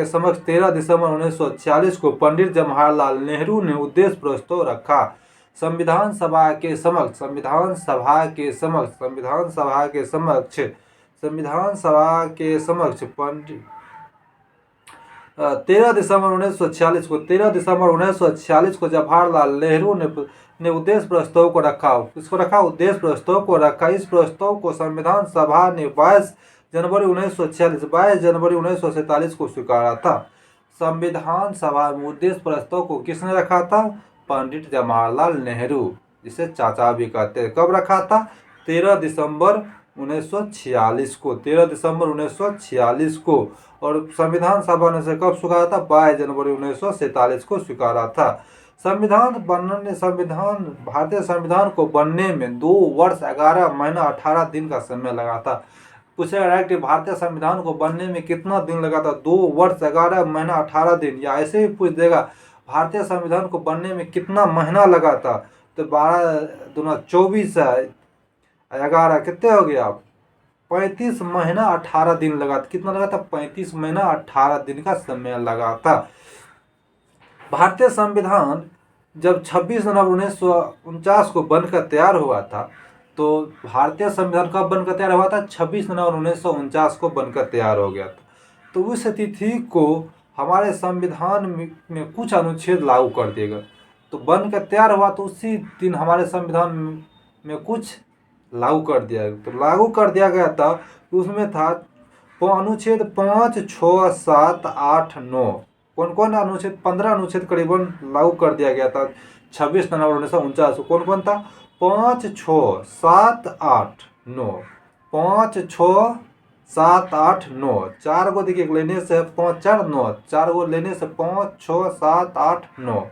S1: समक्ष 13 दिसंबर 1946 को पंडित जवाहरलाल नेहरू ने उद्देश्य प्रस्ताव रखा। संविधान सभा के समक्ष 13 दिसंबर 1946 को जवाहरलाल नेहरू ने उद्देश्य प्रस्ताव को रखा। किसको रखा? उद्देश्य प्रस्ताव को रखा। इस प्रस्ताव को संविधान सभा ने 22 जनवरी 1947 को स्वीकारा था। संविधान सभा में उद्देश्य प्रस्ताव को किसने रखा था? पंडित जवाहरलाल नेहरू, जिसे चाचा भी कहते हैं। कब रखा था? 13 दिसंबर 1946 को। और संविधान सभा ने से कब स्वीकारा था? 22 जनवरी 1947 को स्वीकारा था। भारतीय संविधान को बनने में 2 वर्ष 11 महीना 18 दिन का समय लगा था। पूछेगा डायरेक्ट भारतीय संविधान को बनने में कितना दिन लगा था? 2 वर्ष 11 महीना 18 दिन। या ऐसे भी पूछ देगा भारतीय संविधान को बनने में कितना महीना लगा था, तो 12 दूना 24 है, 11 कितने हो गया? 35 महीना 18 दिन लगा था। कितना लगा था? 35 महीना 18 दिन का समय लगा था। भारतीय संविधान जब 26 जनवरी 1949 को बनकर तैयार हुआ था, तो भारतीय संविधान कब बनकर तैयार हुआ था? 26 जनवरी 1949 को बनकर तैयार हो गया था। तो उस तिथि को हमारे संविधान में कुछ अनुच्छेद लागू कर देगा। तो बनकर तैयार हुआ तो उसी दिन हमारे संविधान में कुछ लागू कर दिया गया। तो लागू कर दिया गया था, तो उसमें था अनुच्छेद 5, 6, 7, 8, 9। कौन कौन अनुच्छेद? 15 अनुच्छेद करीबन लागू कर दिया गया था 26 जनवरी 1949 को। कौन कौन था? 5, 6, 7, 8, 9। 5, 6, 7, 8, 9। 4 को देखिए लेने से 5, 4, 9। 4 को लेने से 5, 6, 7, 8, 9,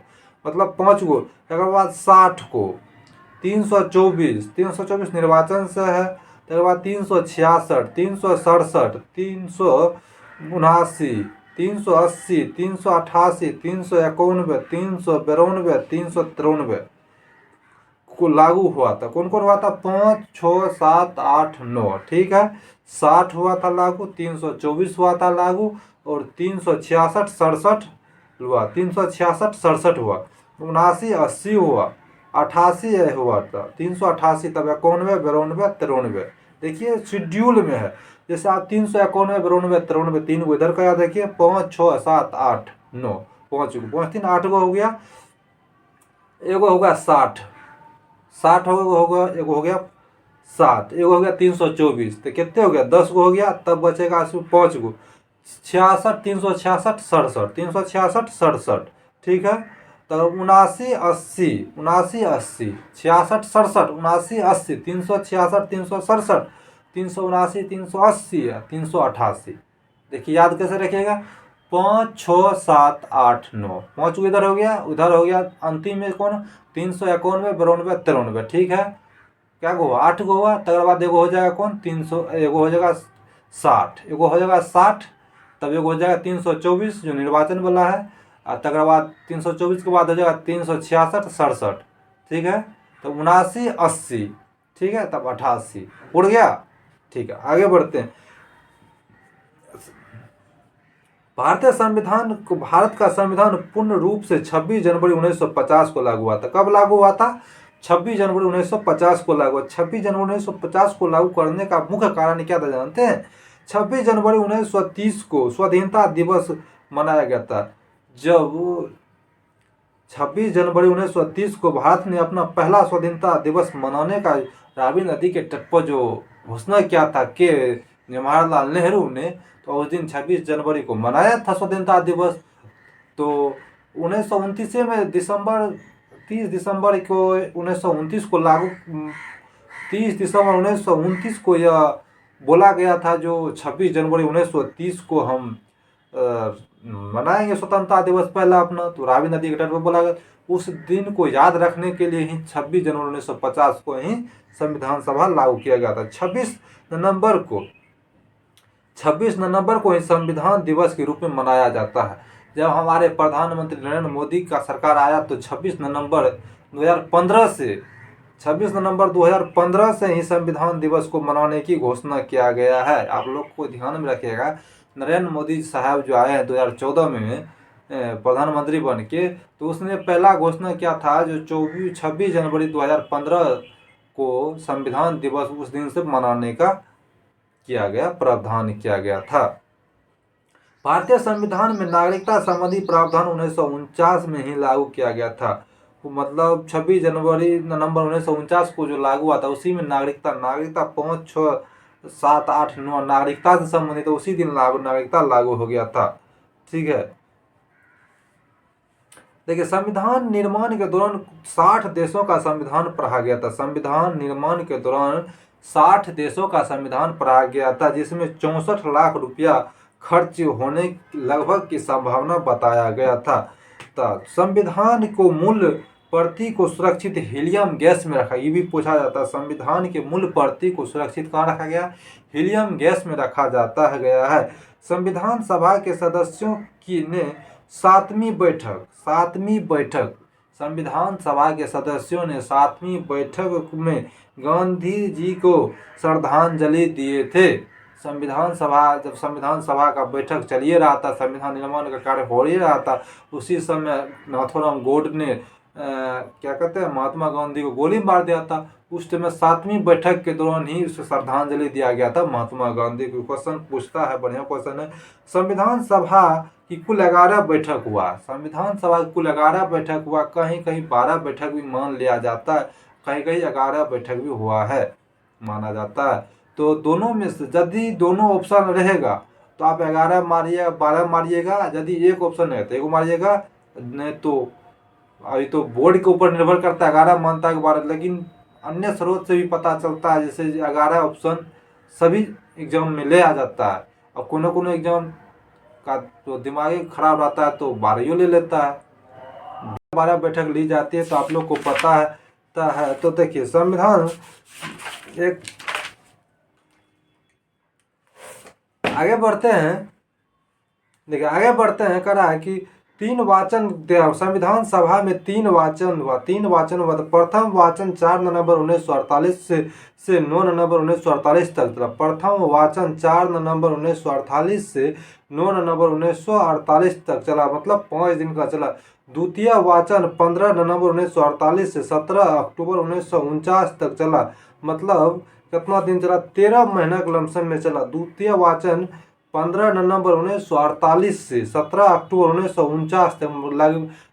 S1: मतलब 5 को। तकर बाद 60 को 324 निर्वाचन से है। तकर बाद 366, 367, 379, 380, 388, 391, 392, 393 को लागू हुआ था। कौन कौन हुआ था? 5, 6, 7, 8, 9। ठीक है। 60 हुआ था लागू, 324 हुआ था लागू, और 366, 67 हुआ। 366, 67 हुआ। 79, 80 हुआ। 88 हुआ था। 388, तब 91, 92, 93। देखिए शेड्यूल में है। जैसे आप 391, 92, 93 3 को इधर का याद रखिए। 5, 6, 7, 8, 9। 5 को 5 3 8 को हो गया। एगो होगा 60 होगा। एगो हो गया 7। एगो हो गया 324। तो कितने हो गया? 10 को हो गया। तब बचेगा 5 को 66, 366, 67, 366, 67। ठीक है। तो 79, 80, 66, 67, 79, 80, 366, 367, 379, 380, 388। देखिए याद कैसे रखिएगा? 5, 6, 7, 8, 9। 5 को इधर हो गया, उधर हो गया। अंतिम में कौन? 391, 92, 93। ठीक है। क्या को हुआ? 8 को हुआ। तकर बाद एगो हो जाएगा कौन? 300। एगो हो जाएगा 60। एगो हो जाएगा 60। तब एगो हो जाएगा 324 जो निर्वाचन वाला है। और तकर बाद 324 के बाद हो जाएगा 366 67, ठीक है। तो 79 80, ठीक है, तब 88 उड़ गया। ठीक है, आगे बढ़ते हैं। भारतीय संविधान को, भारत का संविधान पूर्ण रूप से 26 जनवरी 1950 को लागू हुआ था। कब लागू हुआ था? 26 जनवरी 1950 को लागू हुआ। 26 जनवरी 1950 को लागू करने का मुख्य कारण क्या था जानते हैं? 26 जनवरी 1930 को स्वाधीनता दिवस मनाया गया था। जब 26 जनवरी 1930 को भारत ने अपना पहला स्वाधीनता दिवस मनाने का रावी नदी के तट पर जो घोषणा किया था कि जवाहरलाल नेहरू ने, तो उस दिन 26 जनवरी को मनाया था स्वाधीनता दिवस। तो 1929 में दिसंबर 30 दिसंबर को 1929 को लागू 30 दिसंबर 1929 को यह बोला गया था जो 26 जनवरी 1930 को हम मनाएंगे स्वतंत्रता दिवस पहला अपना। तो रावी नदी के तट पर बोला गया। उस दिन को याद रखने के लिए ही 26 जनवरी 1950 को ही संविधान सभा लागू किया गया था। 26 नवंबर को ही संविधान दिवस के रूप में मनाया जाता है। जब हमारे प्रधानमंत्री नरेंद्र मोदी का सरकार आया तो 26 नवंबर 2015 से ही संविधान दिवस को मनाने की घोषणा किया गया है। आप लोग को ध्यान में रखिएगा, नरेंद्र मोदी साहब जो आए हैं 2014 में प्रधानमंत्री बन के, तो उसने पहला घोषणा किया था जो 26 जनवरी 2015 को संविधान दिवस उस दिन से मनाने का प्रावधान किया गया था। भारतीय संविधान में नागरिकता संबंधी प्रावधान 1949 में ही लागू किया गया था। मतलब 26 नवंबर 1949 को जो लागू हुआ था, उसी में नागरिकता 5, 6, 7, 8, 9 नागरिकता से संबंधित उसी दिन नागरिकता लागू हो गया था। ठीक है, देखिए संविधान निर्माण के दौरान 60 देशों का संविधान पढ़ा गया था। संविधान निर्माण के दौरान 60 देशों का संविधान पढ़ा गया था, जिसमें 64 लाख रुपया खर्च होने लगभग की संभावना बताया गया था। संविधान को मूल प्रति को सुरक्षित हीलियम गैस में रखा, ये भी पूछा जाता है। संविधान के मूल प्रति को सुरक्षित कहाँ रखा गया? हीलियम गैस में रखा जाता है गया है। संविधान सभा के सदस्यों की ने 7वीं बैठक संविधान सभा के सदस्यों ने 7वीं बैठक में गांधी जी को श्रद्धांजलि दिए थे। जब संविधान सभा का बैठक चलिए रहा था, संविधान निर्माण का कार्य हो ही रहा था, उसी समय नाथूराम गोड ने क्या कहते हैं महात्मा गांधी को गोली मार दिया था। उस समय 7वीं बैठक के दौरान ही उसे श्रद्धांजलि दिया गया था महात्मा गांधी को। क्वेश्चन पूछता है, बढ़िया क्वेश्चन है। संविधान सभा की कुल 11 बैठक हुआ। संविधान सभा की कुल 11 बैठक हुआ। कहीं कहीं 12 बैठक भी मान लिया जाता है, कहीं कहीं 11 बैठक भी हुआ है माना जाता है। तो दोनों में से यदि दोनों ऑप्शन रहेगा तो आप 11 मारिएगा 12 मारिएगा, यदि एक ऑप्शन है तो 1 मारिएगा, नहीं तो अभी तो बोर्ड के ऊपर निर्भर करता है 11 मानता है 12, लेकिन अन्य स्रोत से भी पता चलता है, जैसे 11 ऑप्शन सभी एग्जाम में ले आ जाता है। और कोनो एग्जाम का तो दिमाग खराब रहता है तो 12 ले लेता है, 12 बैठक ली जाती है, तो आप लोग को पता है। तो देखिए संविधान एक आगे बढ़ते हैं। देखिए आगे बढ़ते हैं, कह रहा है कि 3 वाचन संविधान सभा में 3 वाचन हुआ। प्रथम वाचन 4 नवंबर 1948 से 9 नवंबर 1948 तक चला। प्रथम वाचन 4 नवंबर 1948 से 9 नवंबर 1948 तक चला, मतलब 5 दिन का चला। द्वितीय वाचन 15 नवंबर 1948 से 17 अक्टूबर 1949 तक चला, मतलब कितना दिन चला? 13 महीना के लमसम में चला। द्वितीय वाचन 15 नवंबर 1948 से 17 अक्टूबर 1949 तक,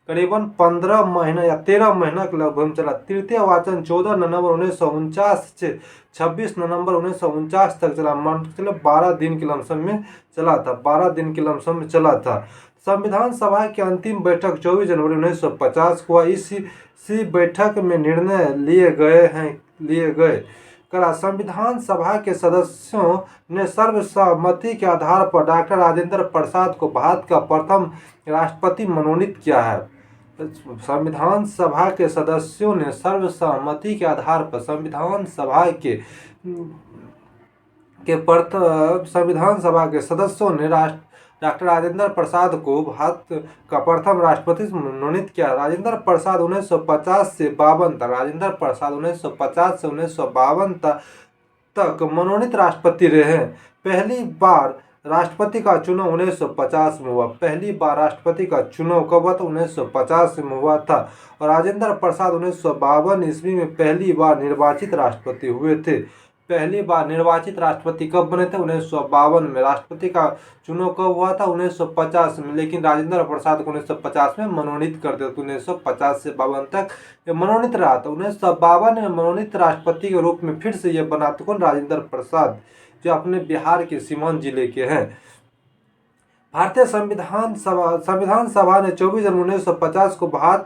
S1: करीबन 15 महीना या 13 महीना के लगभग चला। तृतीय वाचन 14 नवंबर 1949 से 26 नवंबर 1949 तक चला, मतलब 12 दिन के लमसम में चला था। 12 दिन के लमसम में चला था। संविधान सभा की अंतिम बैठक 24 जनवरी 1950 को हुआ। इसी बैठक में निर्णय लिए गए। संविधान सभा के सदस्यों ने सर्वसम्मति के आधार पर डॉक्टर राजेंद्र प्रसाद को भारत का प्रथम राष्ट्रपति मनोनीत किया है। संविधान सभा के सदस्यों ने सर्वसम्मति के आधार पर संविधान सभा के सदस्यों ने डॉक्टर राजेंद्र प्रसाद को भारत का प्रथम राष्ट्रपति मनोनीत किया? राजेंद्र प्रसाद 1950 से 52 तक, राजेंद्र प्रसाद 1950 से 1952 तक मनोनीत राष्ट्रपति रहे हैं। पहली बार राष्ट्रपति का चुनाव 1950 में हुआ। पहली बार राष्ट्रपति का चुनाव कब हुआ था? 1950 में हुआ था। और राजेंद्र प्रसाद 1952 ईस्वी में पहली बार निर्वाचित राष्ट्रपति हुए थे। पहली बार निर्वाचित राष्ट्रपति कब बने थे? 1952 में। राष्ट्रपति का चुनाव कब हुआ था? 1950 में, लेकिन राजेंद्र प्रसाद को 1950 में मनोनीत कर दिया। 1950 से 52 तक ये मनोनीत रहा था। 1952 में मनोनीत राष्ट्रपति के रूप में फिर से ये बना तो कौन? राजेंद्र प्रसाद, जो अपने बिहार के सीवान जिले के हैं। भारतीय संविधान सभा ने 24 जनवरी 1950 को भारत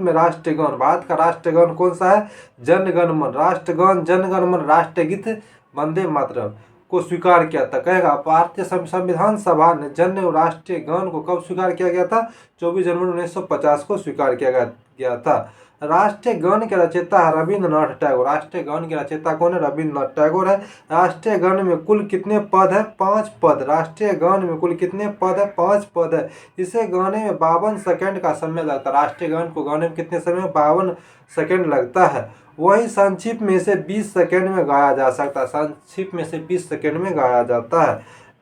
S1: का राष्ट्रगान कौन सा है? जन गण मन। राष्ट्रगान जन गण मन, राष्ट्रगीत वंदे मातरम को स्वीकार किया था। कहेगा भारतीय संविधान सभा ने जन राष्ट्रीय गान को कब स्वीकार किया गया था? 24 जनवरी 1950 को स्वीकार किया गया था। राष्ट्रीय गान के रचयिता है रविन्द्रनाथ टैगोर। राष्ट्रीय गान के रचयिता कौन है? रविन्द्रनाथ टैगोर है। राष्ट्रीय गान में कुल कितने पद है? 5 पद। राष्ट्रीय गान में कुल कितने पद है? 5 पद है। इसे गाने में 52 सेकंड का समय लगता है। राष्ट्रीय गान को गाने में कितने समय? 52 सेकंड लगता है। वही संक्षिप्त में से 20 सेकंड में गाया जा सकता है। संक्षिप्त में से 20 सेकंड में गाया जाता है।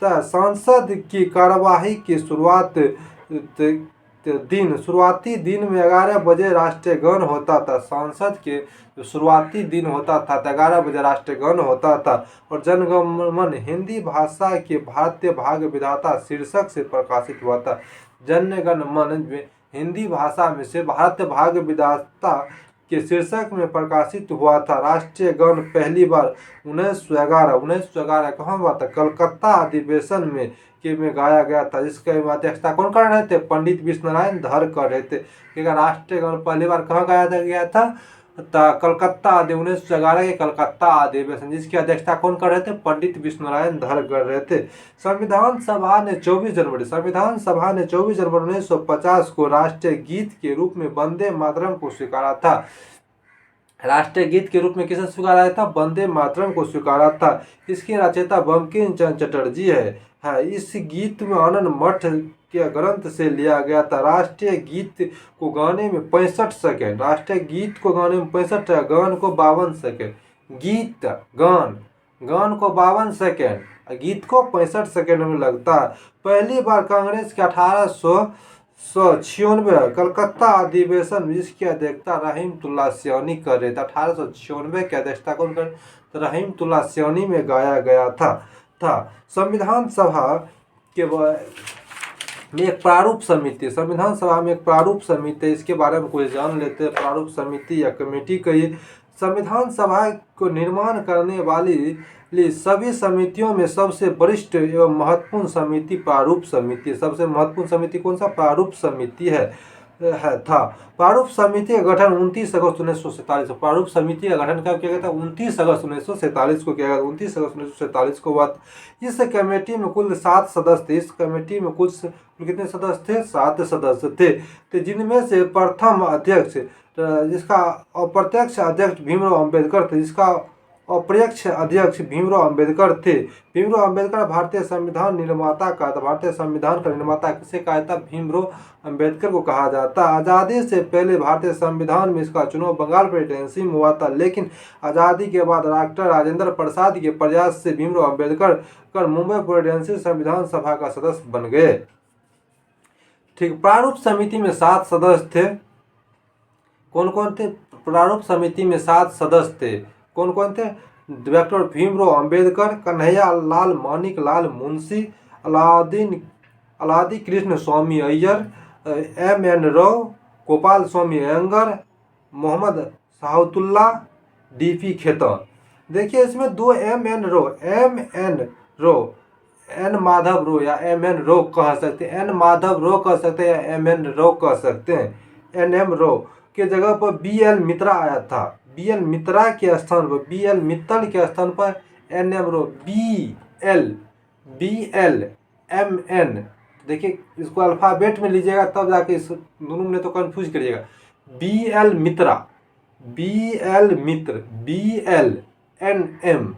S1: तो संसद की कार्यवाही की शुरुआती दिन में 11 बजे राष्ट्रीय गान होता था। संसद के जो शुरुआती दिन होता था तो 11 बजे राष्ट्रीय गान होता था। और जन गण मन हिंदी भाषा के भारतीय भाग्य विधाता शीर्षक से प्रकाशित हुआ था। जन गण मन हिंदी भाषा में से भारतीय भाग्य विधाता के शीर्षक में प्रकाशित हुआ था। राष्ट्रीय गान पहली बार 1911 कहाँ हुआ था? कलकत्ता अधिवेशन में गाया गया था। जिसके अध्यक्षता कौन कर रहे थे? पंडित विश्वनारायण धर कर रहे थे। राष्ट्रीय गान पहली बार कहाँ गाया गया था? कलकत्ता 1911 के कलकत्ता अधिवेशन, जिसकी अध्यक्षता कौन कर रहे थे? पंडित विश्वनारायण धर कर रहे थे। संविधान सभा ने 24 जनवरी 1950 को राष्ट्रीय गीत के रूप में वंदे मातरम को स्वीकारा था। राष्ट्रीय गीत के रूप में किसे स्वीकारा था? वंदे मातरम को स्वीकारा था। इसके रचयिता बंकिम चंद्र चटर्जी है। इस गीत में आनंद मठ के ग्रंथ से लिया गया था। राष्ट्रीय गीत को गाने में 65 सेकेंड। राष्ट्रीय गीत को गाने में 65, गान को 52 सेकेंड। गान को 52 सेकेंड, गीत को 65 सेकेंड में लगता है। पहली बार कांग्रेस के 1896 कलकत्ता अधिवेशन, जिसकी अध्यक्षता रहीमतुल्लाह सैनी कर रहे थे। 1896 की अध्यक्षता कौन कर? तो रहीमतुल्लाह सैनी में गाया गया था। संविधान सभा के में एक प्रारूप समिति, संविधान सभा में एक प्रारूप समिति, इसके बारे में कोई जान लेते हैं। प्रारूप समिति या कमेटी कहिए। संविधान सभा को निर्माण करने वाली सभी समितियों में सबसे वरिष्ठ एवं महत्वपूर्ण समिति प्रारूप समिति। सबसे महत्वपूर्ण समिति कौन सा? प्रारूप समिति था। प्रारूप समिति का गठन 29 अगस्त 1947। प्रारूप समिति का गठन कब किया गया था? 29 अगस्त 1947 को किया गया। 29 अगस्त 1947 को हुआ। इस कमेटी में कुल 7 सदस्य थे। इस कमेटी में कुल कितने सदस्य थे? 7 सदस्य थे। तो जिनमें से प्रथम अध्यक्ष, जिसका अप्रत्यक्ष अध्यक्ष भीमराव अम्बेडकर थे, जिसका अप्रत्यक्ष अध्यक्ष भीमराव अम्बेडकर थे। भीमराव अम्बेडकर भारतीय संविधान निर्माता का था। भारतीय संविधान का निर्माता किसे कहा जाता? भीमराव अम्बेडकर को कहा जाता। आज़ादी से पहले भारतीय संविधान में इसका चुनाव बंगाल प्रेसिडेंसी में हुआ था, लेकिन आज़ादी के बाद डॉक्टर राजेंद्र प्रसाद के प्रयास से भीमराव अम्बेडकर मुंबई प्रेसिडेंसी संविधान सभा का सदस्य बन गए। ठीक, प्रारूप समिति में 7 सदस्य थे। कौन कौन थे? प्रारूप समिति में 7 सदस्य थे। कौन कौन थे? डॉक्टर भीमराव अम्बेडकर, कन्हैया लाल मानिक लाल मुंशी, अलादी कृष्ण स्वामी अय्यर, M.N. राव, गोपाल स्वामी अयंगर, मोहम्मद शहाबुद्दौला, D.P. खेतान। देखिए इसमें 2 M.N. राव, N माधव रो या M.N. रो कह सकते हैं। N माधव रो कह सकते हैं या M.N. रो कह सकते हैं। N.M. रो के जगह पर B.L. मित्रा आया था। B.L. मित्रा के स्थान पर, B.L. मित्तल के स्थान पर N.M. रो, B.L. M.N. देखिए इसको अल्फाबेट में लीजिएगा तब जाके इस दोनों में तो कंफ्यूज करिएगा। B.L. मित्रा, B.L. मित्र, B.L. N.M.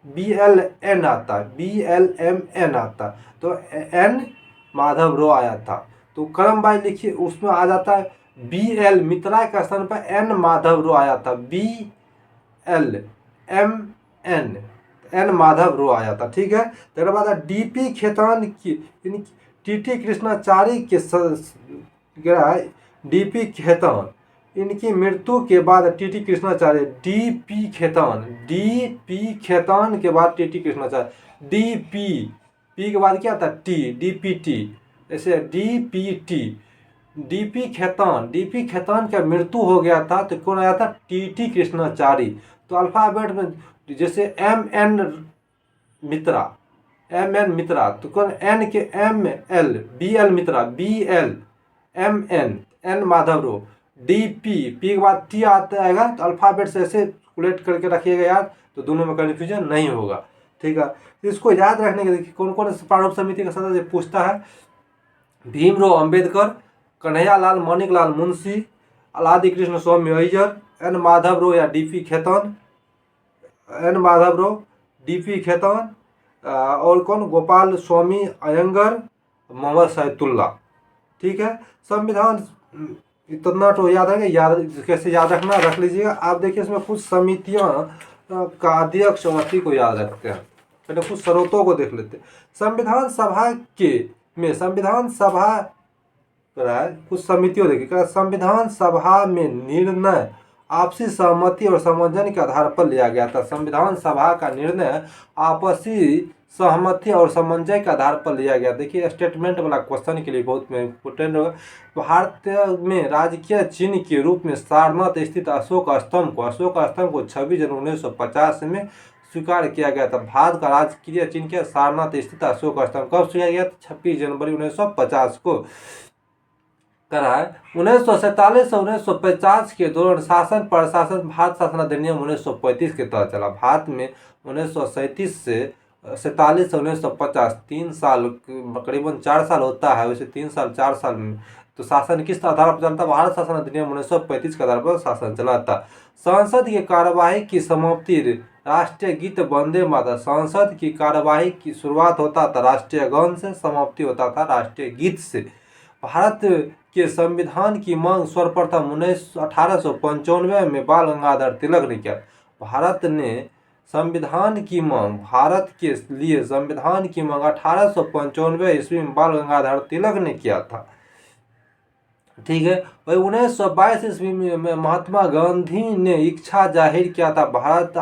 S1: BLN आता है, BLMN आता है। तो N
S2: माधव रो आया था। तो क्रम वाइज लिखिए, उसमें आ जाता है BL मित्रा के स्थान पर N माधव रो आया था, BLMN N माधव रो आया था। ठीक है, तेरा बाद DP खेतान की TT कृष्णाचारी के DP खेतान, इनकी मृत्यु के बाद TT कृष्णाचार्य DP खेतान के बाद TT कृष्णाचार्य DP के बाद क्या था T, DPT, ऐसे DP खेतान का मृत्यु हो गया था तो कौन आया था TT कृष्णाचारी। तो अल्फाबेट में जैसे MN मित्रा तो कौन N के ML, BL मित्रा BLMN N माधव रो, DP के बाद T आता आएगा। तो अल्फाबेट से ऐसे कैलकुलेट करके रखिएगा यार, तो दोनों में कन्फ्यूजन नहीं होगा। ठीक है, तो इसको याद रखने के देखिए कौन कौन प्रारूप समिति का सदस्य पूछता है। भीमराव अंबेडकर, कन्हैयालाल मानिकलाल मुंशी, अलादी कृष्ण स्वामी अय्यर, N माधव रो या DP खेतान, और कौन गोपाल स्वामी अयंगर, मोहम्मद सैदुल्ला। ठीक है, संविधान इतना तो याद है, कैसे याद रखना रख लीजिएगा आप। देखिए इसमें कुछ समितियां का अध्यक्ष को याद रखते हैं, पहले कुछ स्रोतों को देख लेते हैं। संविधान सभा कुछ समितियों देखिए, संविधान सभा में निर्णय आपसी सहमति और समन्वय के आधार पर लिया गया था। संविधान सभा का निर्णय आपसी सहमति और समन्वय के आधार पर लिया गया। देखिए स्टेटमेंट वाला क्वेश्चन के लिए बहुत इम्पोर्टेंट होगा। भारत में राजकीय चिन्ह के रूप में सारनाथ स्थित अशोक स्तंभ को 26 जनवरी 1950 में स्वीकार किया गया था। भारत का राजकीय चिन्ह क्या, सारनाथ स्थित अशोक स्तंभ कब स्वीकार किया था? 26 जनवरी 1950 को करा है। 1947 से 1950 के दौरान शासन प्रशासन भारत शासन अधिनियम 1935 के तहत चला। भारत में 1937 से 1950 3 साल, करीबन 4 साल होता है, वैसे 3 साल 4 साल में तो शासन किस आधार पर चलता? भारत शासन अधिनियम 1935 के आधार पर शासन चला था। संसद की कार्यवाही की समाप्ति राष्ट्रीय गीत वंदे मातरम। संसद की कार्यवाही की शुरुआत होता था राष्ट्रीय गान से, समाप्ति होता था राष्ट्रीय गीत से। भारत के संविधान की मांग सर्वप्रथम 1895 में बाल गंगाधर तिलक ने किया। भारत के लिए संविधान की मांग 1895 ईस्वी में बाल गंगाधर तिलक ने किया था। ठीक है, वही 1922 ईस्वी में महात्मा गांधी ने इच्छा जाहिर किया था भारत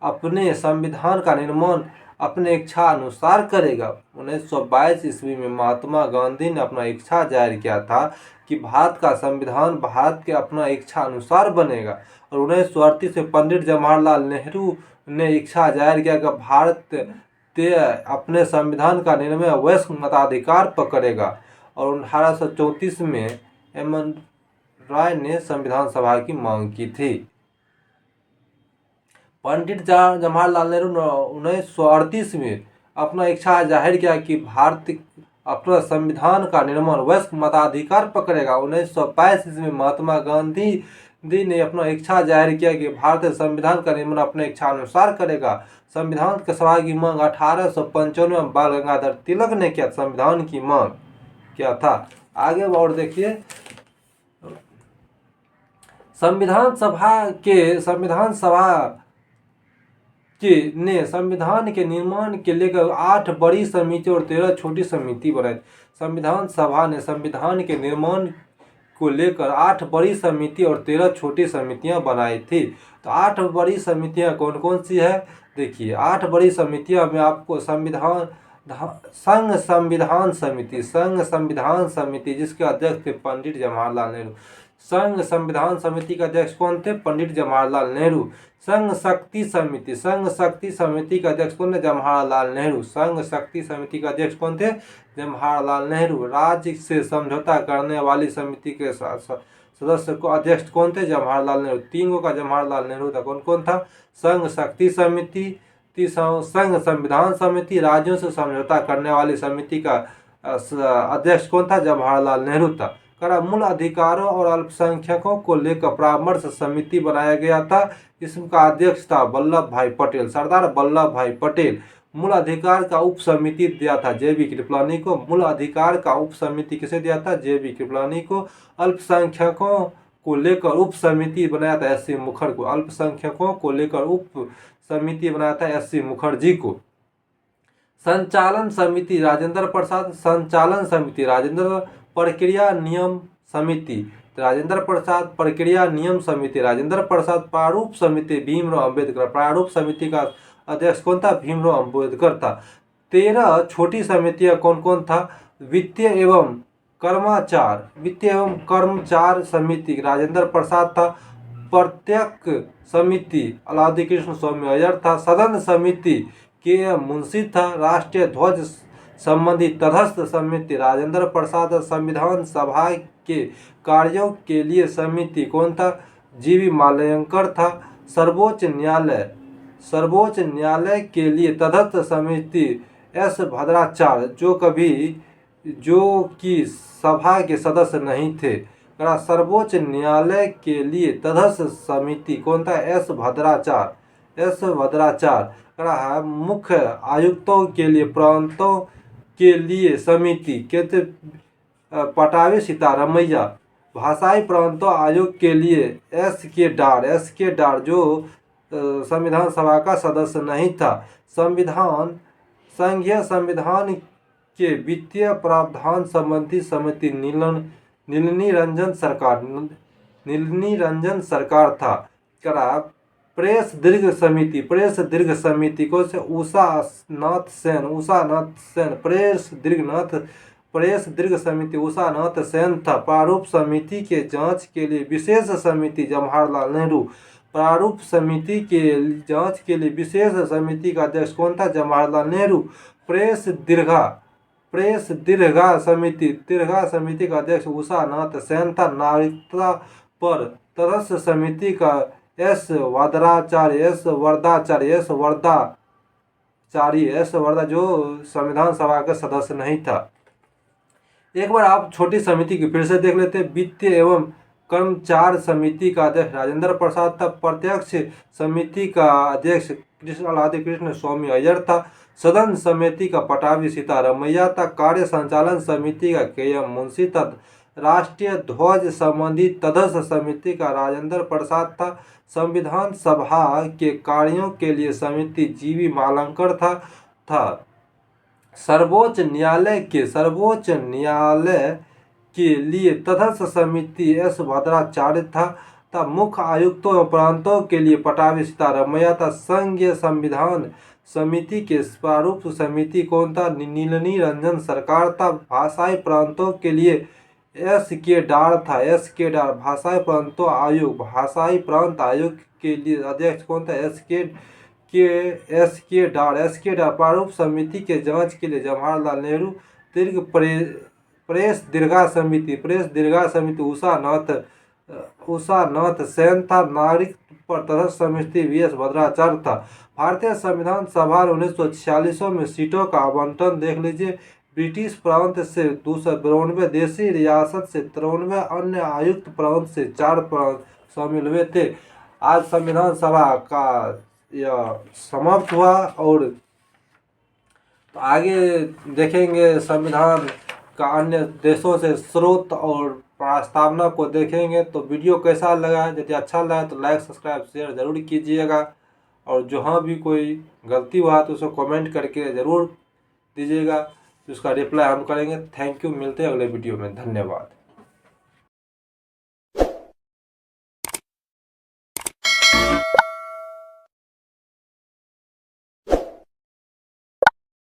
S2: अपने संविधान का निर्माण अपने इच्छा अनुसार करेगा। 1922 ईस्वी में महात्मा गांधी ने अपना इच्छा जाहिर किया था कि भारत का संविधान भारत के अपना इच्छा अनुसार बनेगा। और 1938 में पंडित जवाहरलाल नेहरू ने इच्छा जाहिर किया कि भारत अपने संविधान का निर्णय वयस्क मताधिकार पर करेगा। और 1834 में एम.एन. रॉय ने संविधान सभा की मांग की थी। पंडित जवाहरलाल नेहरू ने 1938 में अपना इच्छा जाहिर किया कि भारत अपना संविधान का निर्माण वयस्क मताधिकार पर करेगा। 1922 ईस्वी में महात्मा गांधी ने अपना इच्छा जाहिर किया कि भारतीय संविधान का निर्माण अपने इच्छा अनुसार करेगा। संविधान के सभा की मांग 1895 में बाल गंगाधर तिलक ने किया। संविधान की मांग क्या था, आगे और देखिए। संविधान सभा ने संविधान के निर्माण के लेकर 8 बड़ी समिति और 13 छोटी समिति बनाई। संविधान सभा ने संविधान के निर्माण को लेकर 8 बड़ी समिति और 13 छोटी समितियां बनाई थी। तो 8 बड़ी समितियां कौन कौन सी है, देखिए 8 बड़ी समितियां में आपको संघ संविधान समिति जिसके अध्यक्ष थे पंडित जवाहरलाल नेहरू। संघ संविधान समिति का अध्यक्ष कौन थे? पंडित जवाहरलाल नेहरू। संघ शक्ति समिति का अध्यक्ष कौन है? जवाहरलाल नेहरू। संघ शक्ति समिति का अध्यक्ष कौन थे? जवाहरलाल नेहरू। राज्य से समझौता करने वाली समिति के सदस्य को अध्यक्ष कौन थे? जवाहरलाल नेहरू। 3 का जवाहरलाल नेहरू था। कौन कौन था? संघ शक्ति समिति, संघ संविधान समिति, राज्यों से समझौता करने वाली समिति का अध्यक्ष कौन था? जवाहरलाल नेहरू था। मूल अधिकारों और अल्पसंख्यकों को लेकर परामर्श समिति बनाया गया था। इसका अध्यक्ष था वल्लभ भाई पटेल, सरदार वल्लभ भाई पटेल। मूल अधिकार का उप समिति दिया था JB कृपलानी को। मूल अधिकार का उप समिति किसे दिया था? JB कृपलानी को। अल्पसंख्यकों को लेकर उप समिति बनाया था SC मुखर्जी को। अल्पसंख्यकों को लेकर उप समिति बनाया था SC मुखर्जी को। संचालन समिति राजेंद्र प्रसाद। संचालन समिति राजेंद्र। प्रक्रिया नियम समिति राजेंद्र प्रसाद। प्रक्रिया नियम समिति राजेंद्र प्रसाद। प्रारूप समिति भीमराव अंबेडकर। प्रारूप समिति का अध्यक्ष कौन था? भीमराव अंबेडकर था। 13 छोटी समितियां कौन कौन था? वित्तीय एवं कर्माचार। वित्तीय एवं कर्मचार समिति राजेंद्र प्रसाद था। प्रत्यक्ष समिति अलाउद्दीन कृष्ण स्वामी अय्यर था। सदन समिति KM मुंशी था। राष्ट्रीय ध्वज संबंधी तटस्थ समिति राजेंद्र प्रसाद। संविधान सभा के कार्यों के लिए समिति कौन था? GV मालयंकर था। सर्वोच्च न्यायालय के लिए तटस्थ समिति S भद्राचार्य, जो कि सभा के सदस्य नहीं थे। सर्वोच्च न्यायालय के लिए तटस्थ समिति कौन था? S भद्राचार्य। मुख्य आयुक्तों के लिए प्रांतों के लिए समिति कहते पटावी सीतारमैया। भाषाई प्रांतों आयोग के लिए SK डार जो संविधान सभा का सदस्य नहीं था। संघीय संविधान के वित्तीय प्रावधान संबंधी समिति नीलनी रंजन सरकार था। प्रेस दीर्घ समिति को से उषा नाथ सेन। प्रेस दीर्घ समिति उषा नाथ सेन था। प्रारूप समिति के जांच के लिए विशेष समिति जवाहरलाल नेहरू। प्रारूप समिति के जांच के लिए विशेष समिति का अध्यक्ष कौन था? जवाहरलाल नेहरू। प्रेस दीर्घा समिति का अध्यक्ष उषा नाथ सेन था। नागरिकता पर तटस्थ समिति का S वर्दा जो संविधान सभा का सदस्य नहीं था। एक बार आप छोटी समिति की फिर से देख लेते हैं। वित्तीय एवं कर्मचार समिति का अध्यक्ष राजेंद्र प्रसाद था। प्रत्यक्ष समिति का अध्यक्ष अलाउद्दीन कृष्ण स्वामी अय्यर था। सदन समिति का पटावी सीतारमैया था। कार्य संचालन समिति का KM मुंशी था। राष्ट्रीय ध्वज संबंधी तटस्थ समिति का राजेंद्र प्रसाद था। संविधान सभा के कार्यों के लिए समिति GV मालयंकर था। सर्वोच्च न्यायालय के लिए तटस्थ समिति S भद्राचार्य था। मुख्य आयुक्तों एवं प्रांतों के लिए पटावी सीतारमैया था। संघीय संविधान समिति के प्रारूप समिति कौन था? नीलनी रंजन सरकार था। भाषाई प्रांतों के लिए SK डार था। भाषाई प्रांत आयोग के लिए अध्यक्ष कौन था? SK डार। प्रारूप समिति के जांच के लिए जवाहरलाल नेहरू। प्रेस दीर्घा समिति उषा नाथ सेन था। नागरिक पर तटस्थ समिति VS भद्राचार्य था। भारतीय संविधान सभा 1946 में सीटों का आवंटन देख लीजिए। ब्रिटिश प्रांत से 292, देशी रियासत से 93, अन्य आयुक्त प्रांत से 4 प्रांत शामिल हुए थे। आज संविधान सभा का यह समाप्त हुआ और तो आगे देखेंगे संविधान का अन्य देशों से स्रोत और प्रस्तावना को देखेंगे। तो वीडियो कैसा लगा? यदि अच्छा लगा तो लाइक सब्सक्राइब शेयर ज़रूर कीजिएगा और जहाँ भी कोई गलती हुआ तो उसको कमेंट करके ज़रूर दीजिएगा, उसका रिप्लाई हम करेंगे। Thank you. मिलते हैं अगले वीडियो में। धन्यवाद।